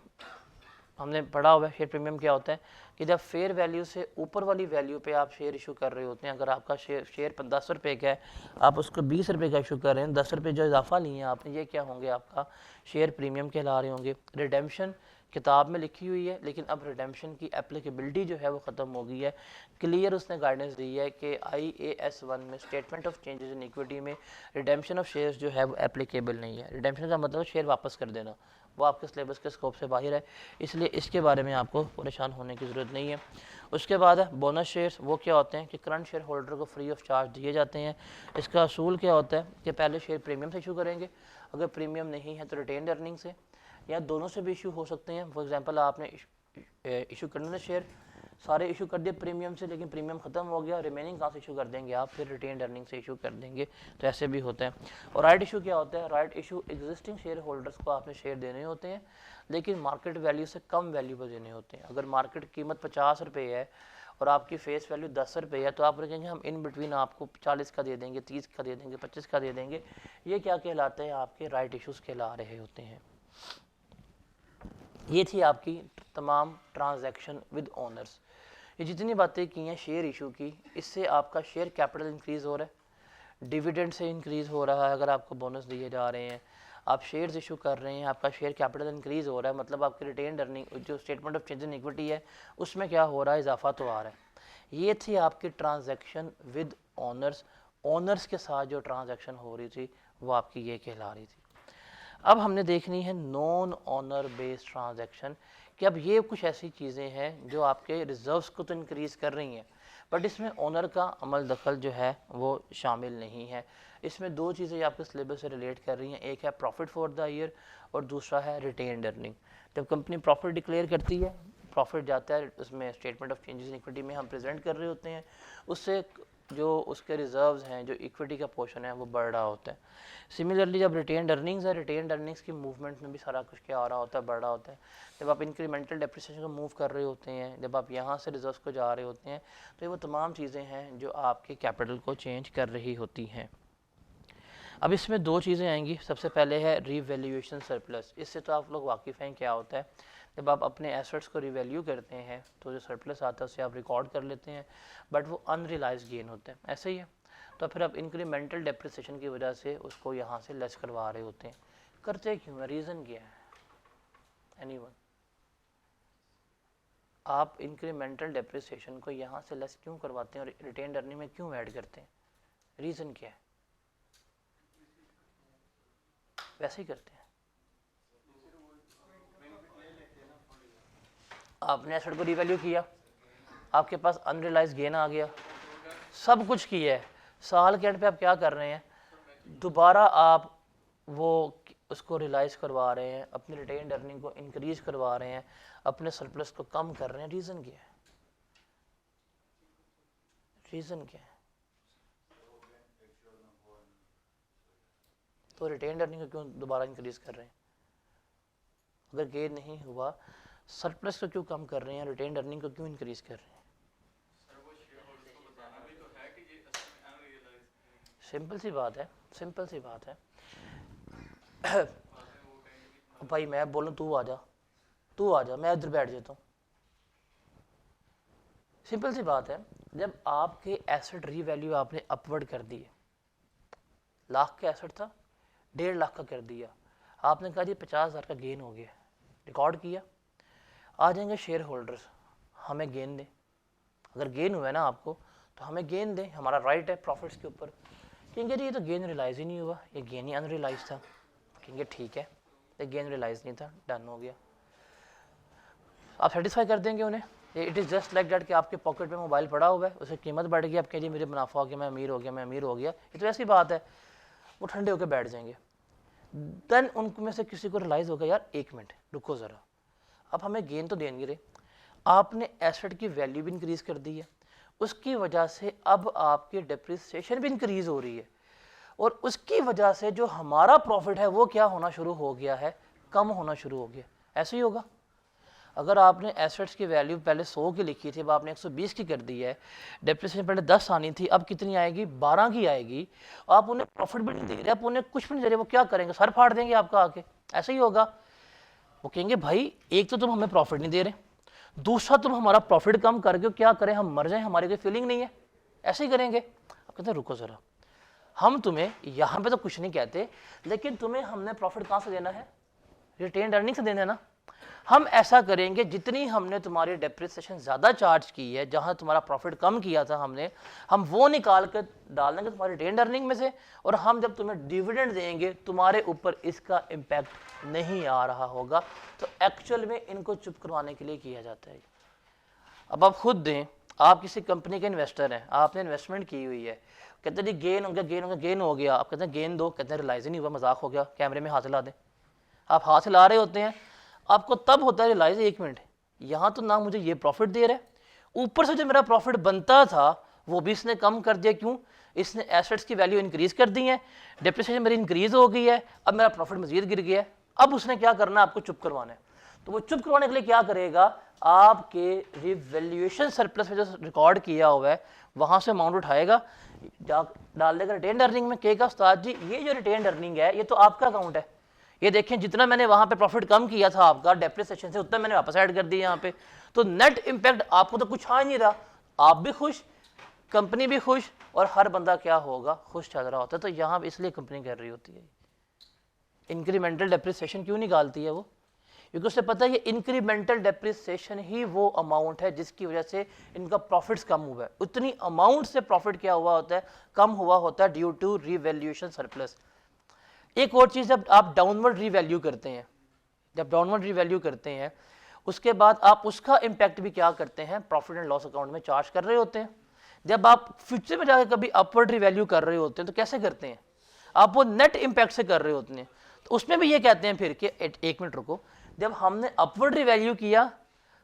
हमने पढ़ा हुआ है शेयर प्रीमियम क्या होता है कि जब फेयर वैल्यू से ऊपर वाली वैल्यू पे आप शेयर इशू कर रहे होते हैं, अगर आपका शेयर 10 रुपये का है, आप उसको 20 रुपये का इशू कर रहे हैं, 10 रुपये जो इजाफा लिए हैं आपने, ये क्या होंगे, आपका शेयर प्रीमियम कहला रहे होंगे। रिडेम्पशन किताब में लिखी हुई है, लेकिन अब रिडेम्पशन की एप्लीकेबिलिटी जो है वो ख़त्म हो गई है। क्लियर उसने गाइडेंस दी है कि IAS 1 में statement of changes in equity में रिडेम्पशन ऑफ शेयर्स जो है वो एप्लीकेबल नहीं है। रिडेम्पशन का मतलब शेयर वापस कर देना, वो आपके सिलेबस के स्कोप से बाहर है, इसलिए इसके बारे में आपको परेशान होने की ज़रूरत नहीं है। उसके बाद है बोनस शेयर्स। वो क्या होते हैं कि करंट शेयर होल्डर को फ्री ऑफ चार्ज दिए जाते हैं। इसका असूल क्या होता है कि पहले शेयर प्रीमियम से इशू करेंगे, अगर प्रीमियम नहीं है तो रिटेन्ड अर्निंग से, या दोनों से भी इशू हो सकते हैं। फॉर एग्जांपल आपने इशू करने शेयर सारे इशू कर दिए प्रीमियम से, लेकिन प्रीमियम ख़त्म हो गया, रिमेनिंग कहाँ से इशू कर देंगे आप, फिर रिटेन्ड अर्निंग से इशू कर देंगे, तो ऐसे भी होता है। और राइट इशू क्या होता है, right issue existing share holders को आपने शेयर देने होते हैं, लेकिन मार्केट वैल्यू से कम वैल्यू पर देने होते हैं। अगर मार्केट कीमत 50 रुपये है और आपकी फेस वैल्यू 10 रुपये है, तो आप कहेंगे हम इन बिटवीन आपको 40 का दे देंगे, 30 का दे देंगे, 25 का दे देंगे। ये क्या कहलाते हैं, आपके राइट इशूज़ कहला रहे होते हैं। ये थी आपकी तमाम ट्रांजैक्शन विद ओनर्स। ये जितनी बातें की हैं शेयर इशू की, इससे आपका शेयर कैपिटल इंक्रीज़ हो रहा है, डिविडेंड से इंक्रीज़ हो रहा है, अगर आपको बोनस दिए जा रहे हैं, आप शेयर्स इशू कर रहे हैं, आपका शेयर कैपिटल इंक्रीज़ हो रहा है, मतलब आपकी रिटेन्ड अर्निंग जो statement of change in equity है उसमें क्या हो रहा है, इजाफा तो आ रहा है। ये थी आपकी ट्रांजैक्शन विद ओनर्स। ओनर्स के साथ जो ट्रांजैक्शन हो रही थी वो आपकी ये कहला रही थी। अब हमने देखनी है नॉन ओनर बेस्ड ट्रांजैक्शन, कि अब ये कुछ ऐसी चीज़ें हैं जो आपके रिजर्व्स को तो इंक्रीज़ कर रही हैं, बट इसमें ओनर का अमल दखल जो है वो शामिल नहीं है। इसमें दो चीज़ें आपके सिलेबस से रिलेट कर रही हैं, एक है प्रॉफिट फॉर द ईयर और दूसरा है रिटेन्ड अर्निंग। जब कंपनी प्रॉफिट डिक्लेयर करती है, प्रॉफिट जाता है उसमें statement of changes in equity में हम प्रेजेंट कर रहे होते हैं, उससे जो उसके रिजर्व्स हैं, जो इक्विटी का पोर्शन है वो बढ़ रहा होता है। सिमिलरली जब रिटेन्ड अर्निंग्स है, रिटेन्ड अर्निंग्स की मूवमेंट में भी सारा कुछ क्या हो रहा होता है, बढ़ रहा होता है। जब आप इंक्रीमेंटल डेप्रिसिएशन को मूव कर रहे होते हैं, जब आप यहाँ से रिजर्व्स को जा रहे होते हैं, तो ये वो तमाम चीज़ें हैं जो आपके कैपिटल को चेंज कर रही होती हैं। अब इसमें दो चीज़ें आएंगी। सबसे पहले है रीवैल्यूएशन सरप्लस। इससे तो आप लोग वाकिफ़ हैं क्या होता है। जब आप अपने एसेट्स को रिवैल्यू करते हैं तो जो सरप्लस आता है उसे आप रिकॉर्ड कर लेते हैं, बट वो अनरियलाइज गेन होता है, ऐसे ही है। तो फिर आप इंक्रीमेंटल डेप्रिसिएशन की वजह से उसको यहाँ से लेस करवा रहे होते हैं। करते क्यों है, रीज़न क्या है, एनीवन? आप इंक्रीमेंटल डेप्रिसिएशन को यहाँ से लेस क्यों करवाते हैं और रिटेन्ड अर्निंग में क्यों ऐड करते हैं, रीज़न क्या है? वैसे ही करते हैं। आपने एसेट को रिवैल्यू किया, आपके पास अनरियलाइज गेन आ गया, सब कुछ किया है, साल के एंड पे आप क्या कर रहे हैं, दोबारा आप वो उसको रियलाइज करवा रहे हैं, अपनी रिटेन्ड अर्निंग को इंक्रीज करवा रहे हैं, अपने सरप्लस को कम कर रहे हैं। रीज़न क्या है, रीज़न क्या है? तो रिटेन्ड अर्निंग को क्यों दोबारा इंक्रीज कर रहे हैं? अगर गेन नहीं हुआ, सरप्लस को क्यों कम कर रहे हैं, रिटेन्ड अर्निंग को क्यों इंक्रीज कर रहे हैं? सिंपल सी बात है, सिंपल सी बात है। भाई मैं बोलूँ तू आ जा, तू आ जा, मैं इधर बैठ जाता हूँ। सिंपल सी बात है, जब आपके एसेट रीवैल्यू आपने अपवर्ड कर दी है, लाख का एसेट था 1.5 लाख का कर दिया, आपने कहा जी 50,000 का गेन हो गया, रिकॉर्ड किया, आ जाएंगे शेयर होल्डर्स, हमें गेन दें। अगर गेन हुआ है ना आपको, तो हमें गेन दें, हमारा राइट है प्रॉफिट्स के ऊपर। कहेंगे जी ये तो गेन रियलाइज ही नहीं हुआ, ये गेन ही अनरियलाइज था। कहेंगे ठीक है, ये गेन रियलाइज नहीं था, डन हो गया। आप सेटिस्फाई कर देंगे उन्हें। It is just like that कि आपके पॉकेट में मोबाइल पड़ा हुआ है, उसकी कीमत बढ़ गई, आप कहें जी मेरे मुनाफा हो गया, मैं अमीर हो गया, मैं अमीर हो गया, ये तो ऐसी बात है। वो ठंडे होकर बैठ जाएंगे। देन उनमें से किसी को रियलाइज़ होगा यार एक मिनट रुको ज़रा, अब हमें गेन तो देंगे रे, आपने एसेट की वैल्यू भी इंक्रीज़ कर दी है, उसकी वजह से अब आपकी डिप्रिसिएशन भी इंक्रीज़ हो रही है, और उसकी वजह से जो हमारा प्रॉफिट है वो क्या होना शुरू हो गया है, कम होना शुरू हो गया। ऐसे ही होगा। अगर आपने एसेट्स की वैल्यू पहले 100 की लिखी थी, अब आपने 120 की कर दी है, डिप्रिसिएशन पहले 10 आनी थी, अब कितनी आएगी, 12 की आएगी। आप उन्हें प्रॉफिट भी नहीं दे रहे, आप उन्हें कुछ भी नहीं दे रहे, वो क्या करेंगे, सर फाड़ देंगे आपका आके। ऐसे ही होगा। वो कहेंगे भाई एक तो तुम हमें प्रॉफिट नहीं दे रहे, दूसरा तुम हमारा प्रॉफिट कम कर गए, क्या करें, हम मर जाएं, हमारी कोई फीलिंग नहीं है, ऐसे ही करेंगे। अब कहते हैं रुको ज़रा, हम तुम्हें यहाँ पे तो कुछ नहीं कहते, लेकिन तुम्हें हमने प्रॉफिट कहाँ से देना है, रिटेन्ड अर्निंग से देना है ना। हम ऐसा करेंगे जितनी हमने तुम्हारी डेप्रिसिएशन ज़्यादा चार्ज की है, जहाँ तुम्हारा प्रॉफिट कम किया था हमने, हम वो निकाल कर डाल देंगे तुम्हारी रिटेन्ड अर्निंग में से, और हम जब तुम्हें डिविडेंड देंगे तुम्हारे ऊपर इसका इम्पैक्ट नहीं आ रहा होगा। तो एक्चुअल में इनको चुप करवाने के लिए किया जाता है। अब आप खुद दें, आप किसी कंपनी के इन्वेस्टर हैं, आपने इन्वेस्टमेंट की हुई है, कहते हैं जी गेन हो गया, गेन हो गया, गेन हो गया, आप कहते हैं गेन दो, कहते हैं रियलाइज ही नहीं हुआ, मजाक हो गया, कैमरे में हाथ हिला दें। आप हाथ हिला रहे होते हैं, आपको तब होता है रियलाइज, एक मिनट यहाँ तो ना मुझे ये प्रॉफिट दे रहा है, ऊपर से जो मेरा प्रॉफिट बनता था वो भी इसने कम कर दिया। क्यों? इसने एसेट्स की वैल्यू इंक्रीज कर दी है, डेप्रिसिएशन मेरी इंक्रीज हो गई है, अब मेरा प्रॉफिट मजीद गिर गया है। अब उसने क्या करना है, आपको चुप करवाना है। तो वो चुप करवाने के लिए क्या करेगा, आपके रिवैल्यूएशन सरप्लस में जो रिकॉर्ड किया हुआ है वहां से अमाउंट उठाएगा, डाल देगा रिटेन्ड अर्निंग में, कहेगा उस्ताद जी ये जो रिटेन्ड अर्निंग है ये तो आपका अकाउंट है, ये देखें जितना मैंने वहां पे प्रॉफिट कम किया था आपका डेप्रिसिएशन से, उतना मैंने वापस ऐड कर दिया यहाँ पे, तो नेट इंपैक्ट आपको तो कुछ आ ही नहीं रहा, आप भी खुश, कंपनी भी खुश, और हर बंदा क्या होगा, खुश चल रहा होता है। तो यहाँ इसलिए कंपनी कर रही होती है इंक्रीमेंटल डेप्रिसिएशन। क्यों निकालती है वो? क्योंकि उसे पता है ये इंक्रीमेंटल डेप्रिसिएशन ही वो अमाउंट है जिसकी वजह से इनका प्रॉफिट्स कम हुआ है, उतनी अमाउंट से प्रॉफिट क्या हुआ होता है, कम हुआ होता है ड्यू टू रिवैल्यूएशन सरप्लस। एक और चीज़, जब आप डाउनवर्ड रीवैल्यू करते हैं, जब डाउनवर्ड रीवैल्यू करते हैं उसके बाद आप उसका इम्पैक्ट भी क्या करते हैं, प्रॉफिट एंड लॉस अकाउंट में चार्ज कर रहे होते हैं। जब आप फ्यूचर में जाकर कभी अपवर्ड रीवैल्यू कर रहे होते हैं तो कैसे करते हैं, आप वो नेट इम्पैक्ट से कर रहे होते हैं। तो उसमें भी ये कहते हैं फिर कि एक मिनट रुको, जब हमने अपवर्ड रिवैल्यू किया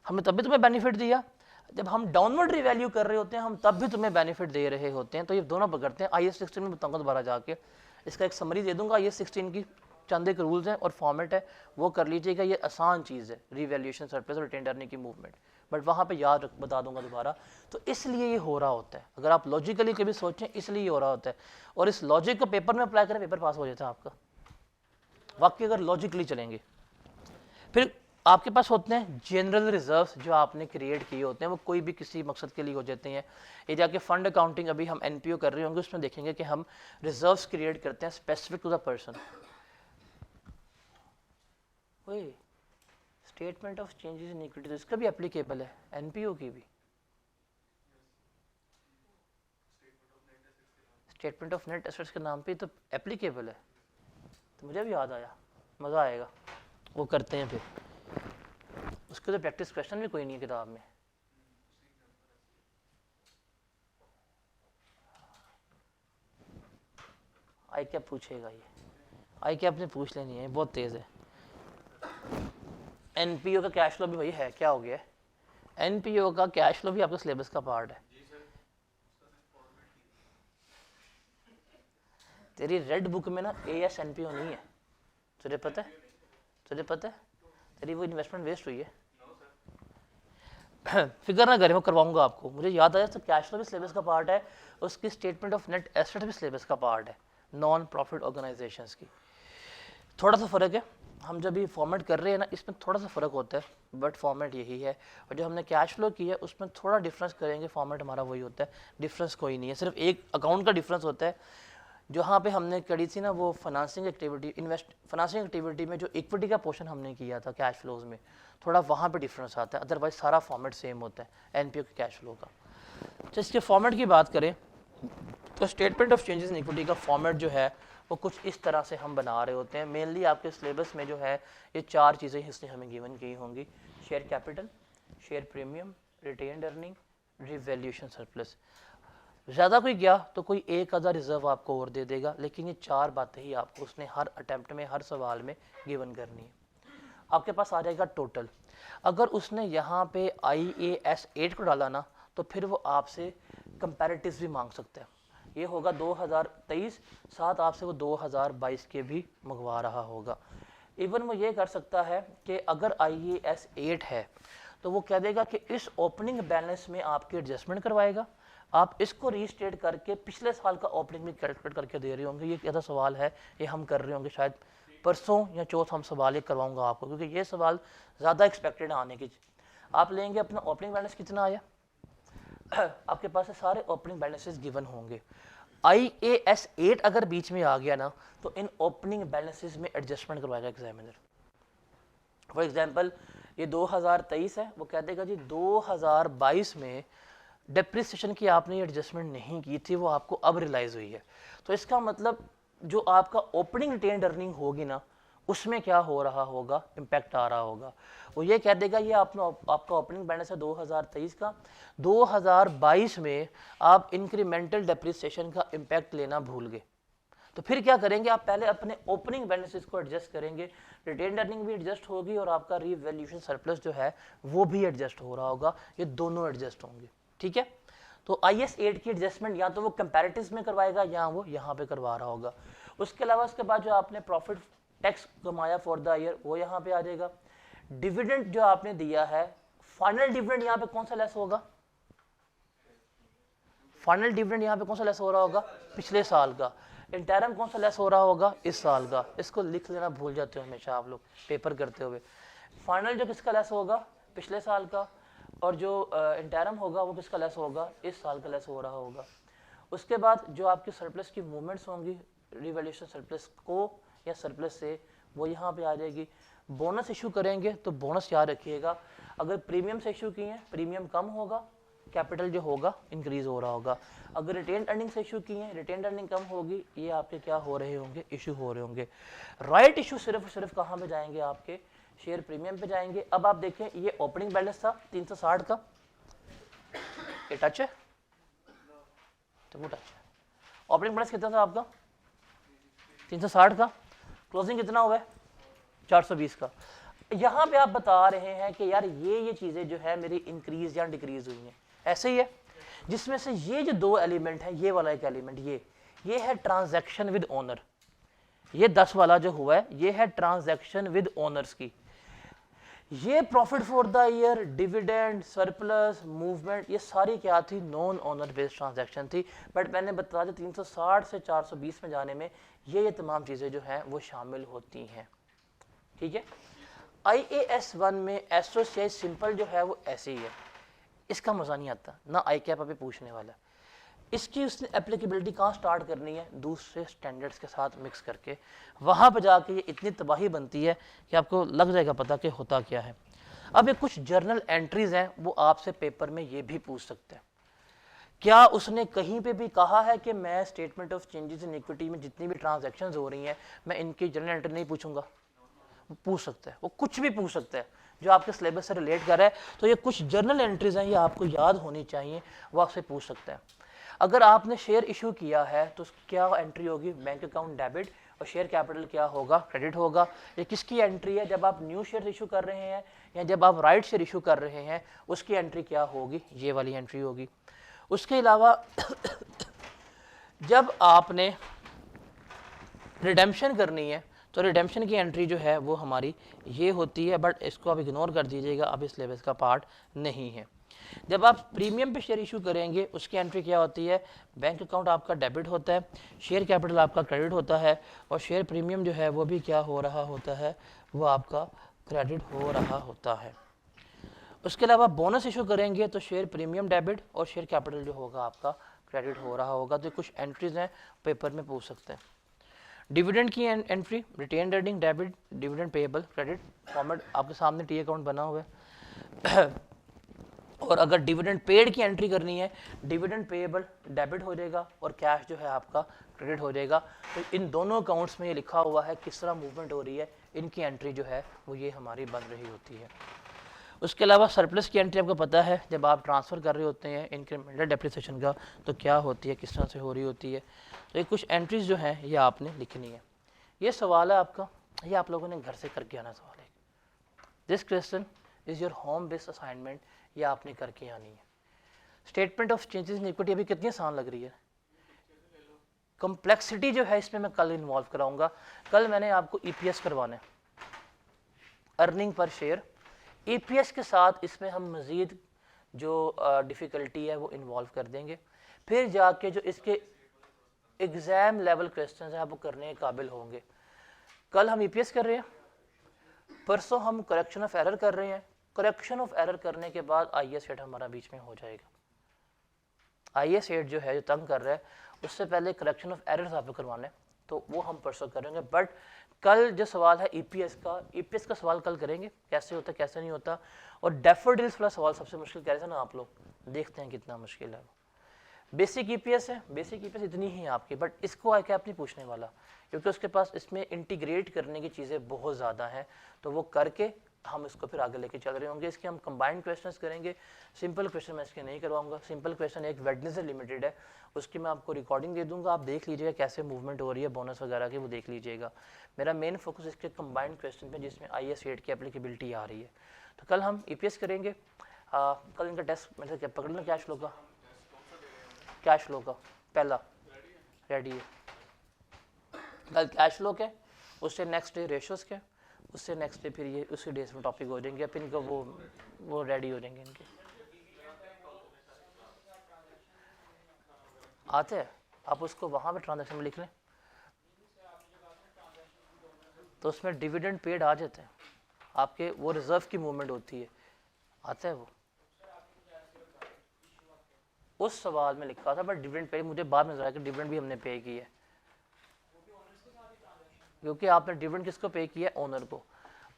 हमने तब भी तुम्हें बेनिफिट दिया, जब हम डाउनवर्ड रिवैल्यू कर रहे होते हैं हम तब भी तुम्हें बेनिफिट दे रहे होते हैं। तो ये दोनों पकड़ते हैं। IAS 16 में बताऊंगा दोबारा जाके, इसका एक समरी दे दूंगा। IAS 16 की चंद एक रूल्स हैं और फॉर्मेट है, वो कर लीजिएगा। ये आसान चीज़ है, रिवैल्यूएशन सरप्लस और रिटेन्ड अर्निंग की मूवमेंट, बट वहाँ पे याद बता दूंगा दोबारा। तो इसलिए ये हो रहा होता है, अगर आप लॉजिकली कभी सोचें इसलिए ये हो रहा होता है, और इस लॉजिक को पेपर में अप्लाई करें पेपर पास हो जाता है आपका, वाकई अगर लॉजिकली चलेंगे। फिर आपके पास होते हैं जनरल रिजर्व्स जो आपने क्रिएट किए होते हैं, वो कोई भी किसी मकसद के लिए हो जाते हैं। ये जाके फंड अकाउंटिंग अभी हम NPO कर रहे होंगे, उसमें देखेंगे कि हम रिजर्व्स क्रिएट करते हैं स्पेसिफिक टू द पर्सन। वही statement of changes in equity, तो इसका भी एप्लीकेबल है NPO की भी। स्टेटमेंट ऑफ नेट एसेट्स के नाम पे तो एप्लीकेबल है। तो मुझे भी याद आया, मज़ा आएगा, वो करते हैं फिर। उसके तो प्रैक्टिस क्वेश्चन भी कोई नहीं है किताब में। आई क्या पूछेगा ये, आई क्या आपने पूछ लेनी है, बहुत तेज है। NPO का कैश फ्लो भी वही है, क्या हो गया है, NPO का कैश फ्लो भी आपके सिलेबस का पार्ट है। तेरी रेड बुक में ना AS NPO नहीं है, तुझे पता है, तुझे पता है, तेरी वो इन्वेस्टमेंट वेस्ट हुई है। फिक्र ना करें, वो करवाऊंगा आपको। मुझे याद आया तो कैश फ्लो भी सिलेबस का पार्ट है, उसकी स्टेटमेंट ऑफ नेट एसेट भी सिलेबस का पार्ट है, नॉन प्रॉफिट ऑर्गेनाइजेशंस की। थोड़ा सा फ़र्क है, हम जब ये फॉर्मेट कर रहे हैं ना इसमें थोड़ा सा फ़र्क होता है, बट फॉर्मेट यही है। और जो हमने कैश फ्लो किया है उसमें थोड़ा डिफरेंस करेंगे, फॉर्मेट हमारा वही होता है, डिफरेंस कोई नहीं है, सिर्फ एक अकाउंट का डिफरेंस होता है। जहाँ पे हमने करी थी ना वो फाइनेंसिंग एक्टिविटी, फाइनेंसिंग एक्टिविटी में जो इक्विटी का पोर्शन हमने किया था कैश फ्लोज में, थोड़ा वहाँ पे डिफरेंस आता है, अदरवाइज सारा फॉर्मेट सेम होता है NPO के कैश फ्लो का। तो इसके फॉर्मेट की बात करें तो statement of changes in equity का फॉर्मेट जो है वो कुछ इस तरह से हम बना रहे होते हैं। मेनली आपके सिलेबस में जो है ये 4 चीज़ें हिस्से हमें गिवन की होंगी, share capital, share premium, retained earning, revaluation surplus. ज़्यादा कोई गया तो कोई एक आधा रिजर्व आपको और दे देगा, लेकिन ये 4 बातें ही आपको उसने हर अटैम्प्ट में, हर सवाल में गिवन करनी है। आपके पास आ जाएगा टोटल। अगर उसने यहाँ पे IAS 8 को डाला ना तो फिर वो आपसे कंपैरेटिव्स भी मांग सकता है। ये होगा 2023, साथ आपसे वो 2022 के भी मंगवा रहा होगा। इवन वो ये कर सकता है कि अगर IAS 8 है तो वो कह देगा कि इस ओपनिंग बैलेंस में आपकी एडजस्टमेंट करवाएगा, आप इसको रीस्टेट करके पिछले साल का ओपनिंग भी कैलकुलेट करके दे रहे होंगे। ये कैसा सवाल है, ये हम कर रहे होंगे शायद परसों या चौथ हम सवाल एक करवाऊंगा आपको, क्योंकि ये सवाल ज़्यादा एक्सपेक्टेड आने की। आप लेंगे अपना ओपनिंग बैलेंस कितना आया, आपके पास सारे ओपनिंग बैलेंसेस गिवन होंगे। IAS 8 अगर बीच में आ गया ना तो इन ओपनिंग बैलेंसेस में एडजस्टमेंट करवाएगा एग्जामिनर। फॉर एग्जांपल ये 2023 है, वो कह देगा जी 2022 में डेप्रिसिएशन की आपने एडजस्टमेंट नहीं की थी, वो आपको अब रियलाइज हुई है। तो इसका मतलब जो आपका ओपनिंग रिटेन्ड अर्निंग होगी ना उसमें क्या हो रहा होगा, इम्पैक्ट आ रहा होगा। वो ये कह देगा ये आपका ओपनिंग बैलेंस है 2023 का, 2022 में आप इंक्रीमेंटल डेप्रिसिएशन का इम्पैक्ट लेना भूल गए। तो फिर क्या करेंगे, आप पहले अपने ओपनिंग बैलेंसेस को एडजस्ट करेंगे, रिटेन्ड अर्निंग भी एडजस्ट होगी और आपका रीवैल्यूएशन सरप्लस जो है वो भी एडजस्ट हो रहा होगा, ये दोनों एडजस्ट होंगे। ठीक है, तो IAS 8 की एडजस्टमेंट या तो वो कंपैरेटिव्स में करवाएगा या वो यहाँ पे करवा रहा होगा। उसके अलावा उसके बाद जो आपने प्रॉफिट टैक्स कमाया फॉर द ईयर वो यहाँ पे आ जाएगा। डिविडेंड जो आपने दिया है, फाइनल डिविडेंड यहाँ पे कौन सा लेस होगा, फाइनल डिविडेंड यहाँ पे कौन सा लेस हो रहा होगा, पिछले साल का। इंटरम कौन सा लेस हो रहा होगा, इस साल का। इसको लिख लेना भूल जाते हो हमेशा आप लोग पेपर करते हुए। फाइनल जो किसका लेस होगा, पिछले साल का, और जो इंटरम होगा वो किसका लेस होगा, इस साल का लेस हो रहा होगा। उसके बाद जो आपकी सरप्लस की मूवमेंट्स होंगी रिवैल्यूएशन सरप्लस को या सरप्लस से, वो यहाँ पे आ जाएगी। बोनस इशू करेंगे तो बोनस याद रखिएगा, अगर प्रीमियम से इशू किए हैं प्रीमियम कम होगा, कैपिटल जो होगा इंक्रीज हो रहा होगा। अगर रिटेन अर्निंग से इशू किए हैं रिटेन अर्निंग कम होगी, ये आपके क्या हो रहे होंगे, इशू हो रहे होंगे। राइट इशू सिर्फ कहाँ पे जाएंगे, आपके शेयर प्रीमियम पे जाएंगे। अब आप देखें ये ओपनिंग बैलेंस था 360 का, ये टच है तो वो टच है। ओपनिंग बैलेंस कितना था आपका 360 का, क्लोजिंग कितना हुआ है 420 का। यहाँ पे आप बता रहे हैं कि यार ये चीजें जो है मेरी इंक्रीज या डिक्रीज हुई हैं, ऐसे ही है। जिसमें से ये जो दो एलिमेंट है, ये वाला एक एलिमेंट ये है ट्रांजैक्शन विद ओनर, ये 10 वाला जो हुआ है ये है ट्रांजैक्शन विद ओनर्स की। ये profit for the year, dividend, surplus, movement, ये सारी क्या थी, नॉन ओनर बेस्ड ट्रांजैक्शन थी। बट मैंने बताया 360 से 420 में जाने में ये तमाम चीजें जो हैं वो शामिल होती हैं। ठीक है, IAS 1 में एसोसिएट सिंपल जो है वो ऐसे ही है, इसका मजा नहीं आता ना, ICAP अभी पूछने वाला। इसकी उसने एप्लीकेबिलिटी कहाँ स्टार्ट करनी है, दूसरे स्टैंडर्ड्स के साथ मिक्स करके, वहाँ पर जाके ये इतनी तबाही बनती है कि आपको लग जाएगा पता कि होता क्या है। अब ये कुछ जर्नल एंट्रीज हैं, वो आपसे पेपर में ये भी पूछ सकते हैं, क्या उसने कहीं पे भी कहा है कि मैं statement of changes in equity में जितनी भी ट्रांजैक्शंस हो रही हैं मैं इनकी जर्नल एंट्री नहीं पूछूंगा, वो पूछ सकता है, वो कुछ भी पूछ सकता है जो आपके सिलेबस से रिलेट कर रहा है। तो ये कुछ जर्नल एंट्रीज हैं, ये आपको याद होनी चाहिए, वो आपसे पूछ सकता है। अगर आपने शेयर इशू किया है तो क्या एंट्री होगी, बैंक अकाउंट डेबिट, और शेयर कैपिटल क्या होगा, क्रेडिट होगा। ये किसकी एंट्री है, जब आप न्यू शेयर इशू कर रहे हैं या जब आप राइट शेयर इशू कर रहे हैं, उसकी एंट्री क्या होगी, ये वाली एंट्री होगी। उसके अलावा जब आपने रिडेम्पशन करनी है तो रिडेम्पशन की एंट्री जो है वो हमारी ये होती है, बट इसको आप इग्नोर कर दीजिएगा, अब इस सिलेबस का पार्ट नहीं है। जब आप प्रीमियम पे शेयर इशू करेंगे उसकी एंट्री क्या होती है, बैंक अकाउंट आपका डेबिट होता है, शेयर कैपिटल आपका क्रेडिट होता है, और शेयर प्रीमियम जो है वो भी क्या हो रहा होता है, वो आपका क्रेडिट हो रहा होता है। उसके अलावा बोनस इशू करेंगे तो शेयर प्रीमियम डेबिट और शेयर कैपिटल जो होगा आपका क्रेडिट हो रहा होगा। तो कुछ एंट्रीज हैं पेपर में पूछ सकते हैं। डिविडेंड की entry, retained earning debit, dividend payable credit, format आपके सामने टी अकाउंट बना हुआ है। और अगर डिविडेंड पेड की एंट्री करनी है, डिविडेंड पेएबल डेबिट हो जाएगा और कैश जो है आपका क्रेडिट हो जाएगा। तो इन दोनों अकाउंट्स में ये लिखा हुआ है किस तरह मूवमेंट हो रही है, इनकी एंट्री जो है वो ये हमारी बन रही होती है। उसके अलावा सरप्लस की एंट्री आपको पता है, जब आप ट्रांसफ़र कर रहे होते हैं इंक्रीमेंटल डेप्रिसिएशन का तो क्या होती है, किस तरह से हो रही होती है। तो ये कुछ एंट्रीज जो हैं ये आपने लिखनी है। ये सवाल है आपका, ये आप लोगों ने घर से करके आना सवाल है। This question is your home based assignment, ये आपने करके आनी है। Statement of changes in equity अभी कितनी आसान लग रही है, कम्प्लेक्सिटी जो है इसमें मैं कल इन्वॉल्व कराऊंगा। कल मैंने आपको EPS करवाना है, अर्निंग पर शेयर, EPS के साथ इसमें हम मज़ीद जो डिफ़िकल्टी है वो इन्वॉल्व कर देंगे। फिर जाके जो इसके एग्ज़ाम लेवल क्वेश्चन हैं वो करने के काबिल होंगे। कल हम ईपीएस कर रहे हैं, परसों हम करेक्शन ऑफ एरर कर रहे हैं, करेक्शन ऑफ एरर करने के बाद आईएस सेट हमारा बीच में हो जाएगा। आईएस सेट जो है जो तंग कर रहा है, उससे पहले करेक्शन ऑफ एरर्स आपको करवाने, तो वो हम परसों करेंगे। बट कल जो सवाल है ईपीएस का सवाल कल करेंगे, कैसे होता है कैसे नहीं होता। और डैफोडिल्स वाला सवाल सबसे मुश्किल कह रहे थे ना आप लोग, देखते हैं कितना मुश्किल है। बेसिक ईपीएस है, बेसिक ईपीएस इतनी ही है आपकी, बट इसको आई कैप नहीं पूछने वाला, क्योंकि उसके पास इसमें इंटीग्रेट करने की चीज़ें बहुत ज़्यादा हैं, तो वो करके हम इसको फिर आगे लेके चल रहे होंगे। इसके हम कंबाइंड क्वेश्चंस करेंगे, सिंपल क्वेश्चन मैं इसके नहीं करवाऊंगा। सिंपल क्वेश्चन एक वेडनेसडे लिमिटेड है, उसकी मैं आपको रिकॉर्डिंग दे दूंगा, आप देख लीजिएगा कैसे मूवमेंट हो रही है बोनस वगैरह की, वो देख लीजिएगा। मेरा मेन फोकस इसके कंबाइंड क्वेश्चन पे जिसमें IAS 8 की एप्लीकेबिलिटी आ रही है। तो कल हम EPS करेंगे। कल इनका टेस्ट मतलब क्या पकड़ लें, कैश फ्लो का, कैश फ्लो का पहला रेडी है कल, कैश फ्लो के, उससे नेक्स्ट डे रेशोस के, उससे नेक्स्ट डे फिर ये उसी डेज में टॉपिक हो जाएंगे, फिर इनका वो रेडी हो जाएंगे इनके। आते हैं आप उसको वहाँ पे ट्रांजैक्शन में लिख लें, तो उसमें डिविडेंड पेड आ जाते हैं आपके, वो रिजर्व की मूवमेंट होती है, आता है वो। उस सवाल में लिखा था बट डिविडेंड पे मुझे बाद में नजर आया कि डिविडेंड भी हमने पे की है, क्योंकि आपने डिविडेंड किसको पे किया है, ओनर को।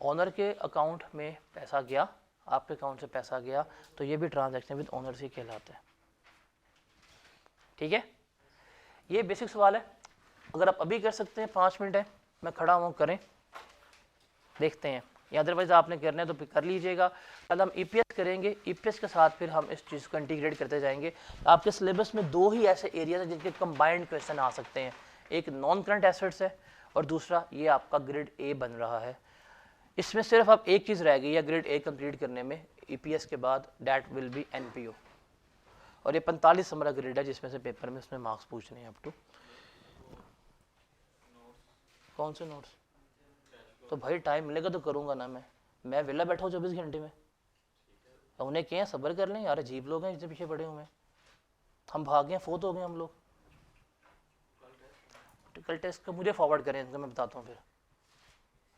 ओनर के अकाउंट में पैसा गया, आपके अकाउंट से पैसा गया, तो ये भी ट्रांजैक्शन विद ओनर से कहलाता है। ठीक है, ये बेसिक सवाल है। अगर आप अभी कर सकते हैं, 5 मिनट है, मैं खड़ा हूँ, करें, देखते हैं, या अदरवाइज आपने करना है तो कर लीजिएगा। कल हम ईपीएस करेंगे, ईपीएस के साथ फिर हम इस चीज़ को इंटीग्रेट करते जाएंगे। आपके सिलेबस में 2 ही ऐसे एरियाज हैं जिनके कंबाइंड क्वेश्चन आ सकते हैं, एक नॉन करंट एसेट्स है और दूसरा ये आपका ग्रेड ए बन रहा है। इसमें सिर्फ अब एक चीज़ रह गई है ग्रेड ए कंप्लीट करने में ईपीएस के बाद, दैट विल बी एनपीओ, और ये 45 नंबर का ग्रेड है जिसमें से पेपर में उसमें मार्क्स पूछने हैं अप टू। कौन से नोट्स? तो भाई टाइम मिलेगा तो करूँगा ना, मैं वेला बैठा हूँ 24 घंटे में। उन्हें कहें सब्र कर लें यार, अजीब लोग हैं जितने पीछे पड़े हुए हैं, हम भाग गए, फोत हो गए हम लोग। कल टेस्ट का मुझे फॉरवर्ड करें, इनको मैं बताता हूँ फिर,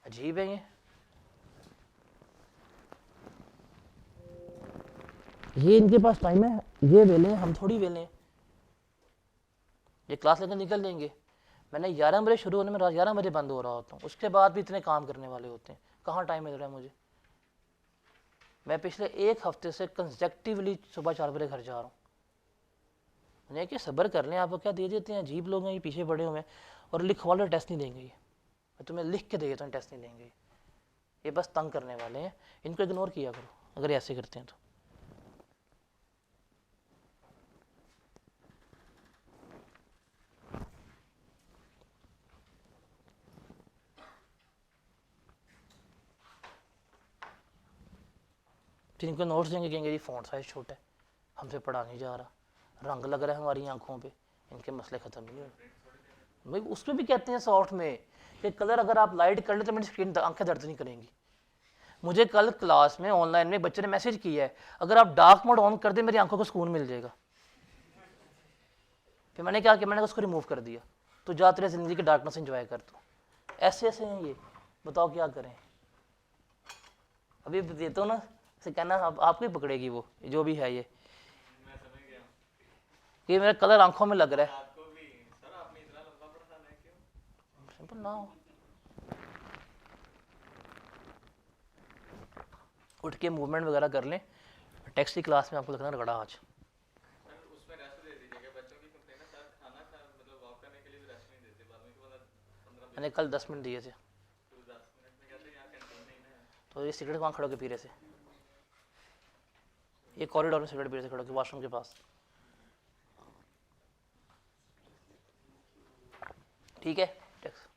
अजीब है ये इनके पास टाइम है, ये वेले, हम थोड़ी वेले हैं। ये क्लास लेकर निकल देंगे, मैंने 11 बजे शुरू होने में 11 बजे बंद हो रहा होता हूँ, उसके बाद भी इतने काम करने वाले होते हैं, कहाँ टाइम मिल रहा है मुझे। मैं पिछले 1 हफ्ते से कंसेक्टिवली सुबह 4 बजे घर जा रहा हूँ। उन्हें कि सब्र कर लें, आपको क्या दे देते हैं, अजीब लोग हैं ये पीछे पड़े हुए हैं, और लिखवा लो टेस्ट नहीं देंगे, ये तुम्हें लिख के दे देता हूँ, टेस्ट नहीं देंगे, ये बस तंग करने वाले हैं, इनको इग्नोर किया करो अगर ऐसे करते हैं तो। फिर इनको नोट्स देंगे, कहेंगे जी फ़ॉन्ट साइज छोटा है, हमसे पढ़ा नहीं जा रहा, रंग लग रहा है हमारी आंखों पे, इनके मसले ख़त्म नहीं हुए। भाई उसमें भी कहते हैं सॉफ्ट में कि कलर अगर आप लाइट कर ले तो मेरी स्क्रीन आंखें दर्द नहीं करेंगी। मुझे कल क्लास में ऑनलाइन में बच्चे ने मैसेज किया है, अगर आप डार्क मोड ऑन कर दे मेरी आंखों को सुकून मिल जाएगा। फिर मैंने क्या किया, मैंने उसको रिमूव कर दिया, तो जा तेरे ज़िंदगी की डार्कनेस एंजॉय कर तू। ऐसे ऐसे हैं ये, बताओ क्या करें। अभी देता हूँ ना, से कहना आपको ही पकड़ेगी वो जो भी है ये मेरा कलर आंखों में लग रहा है, सिंपल ना हो। उठ के मूवमेंट वगैरह कर लें, टेक्स्ट की क्लास में आपको लगना रगड़ा आज। मैंने कल 10 मिनट दिए थे, तो ये सिगरेट वहाँ खड़े होकर पी रहे थे, ये कॉरिडोर में सिगरेट पी रहे थे खड़े होकर वॉशरूम के पास। ठीक है टेक्स्ट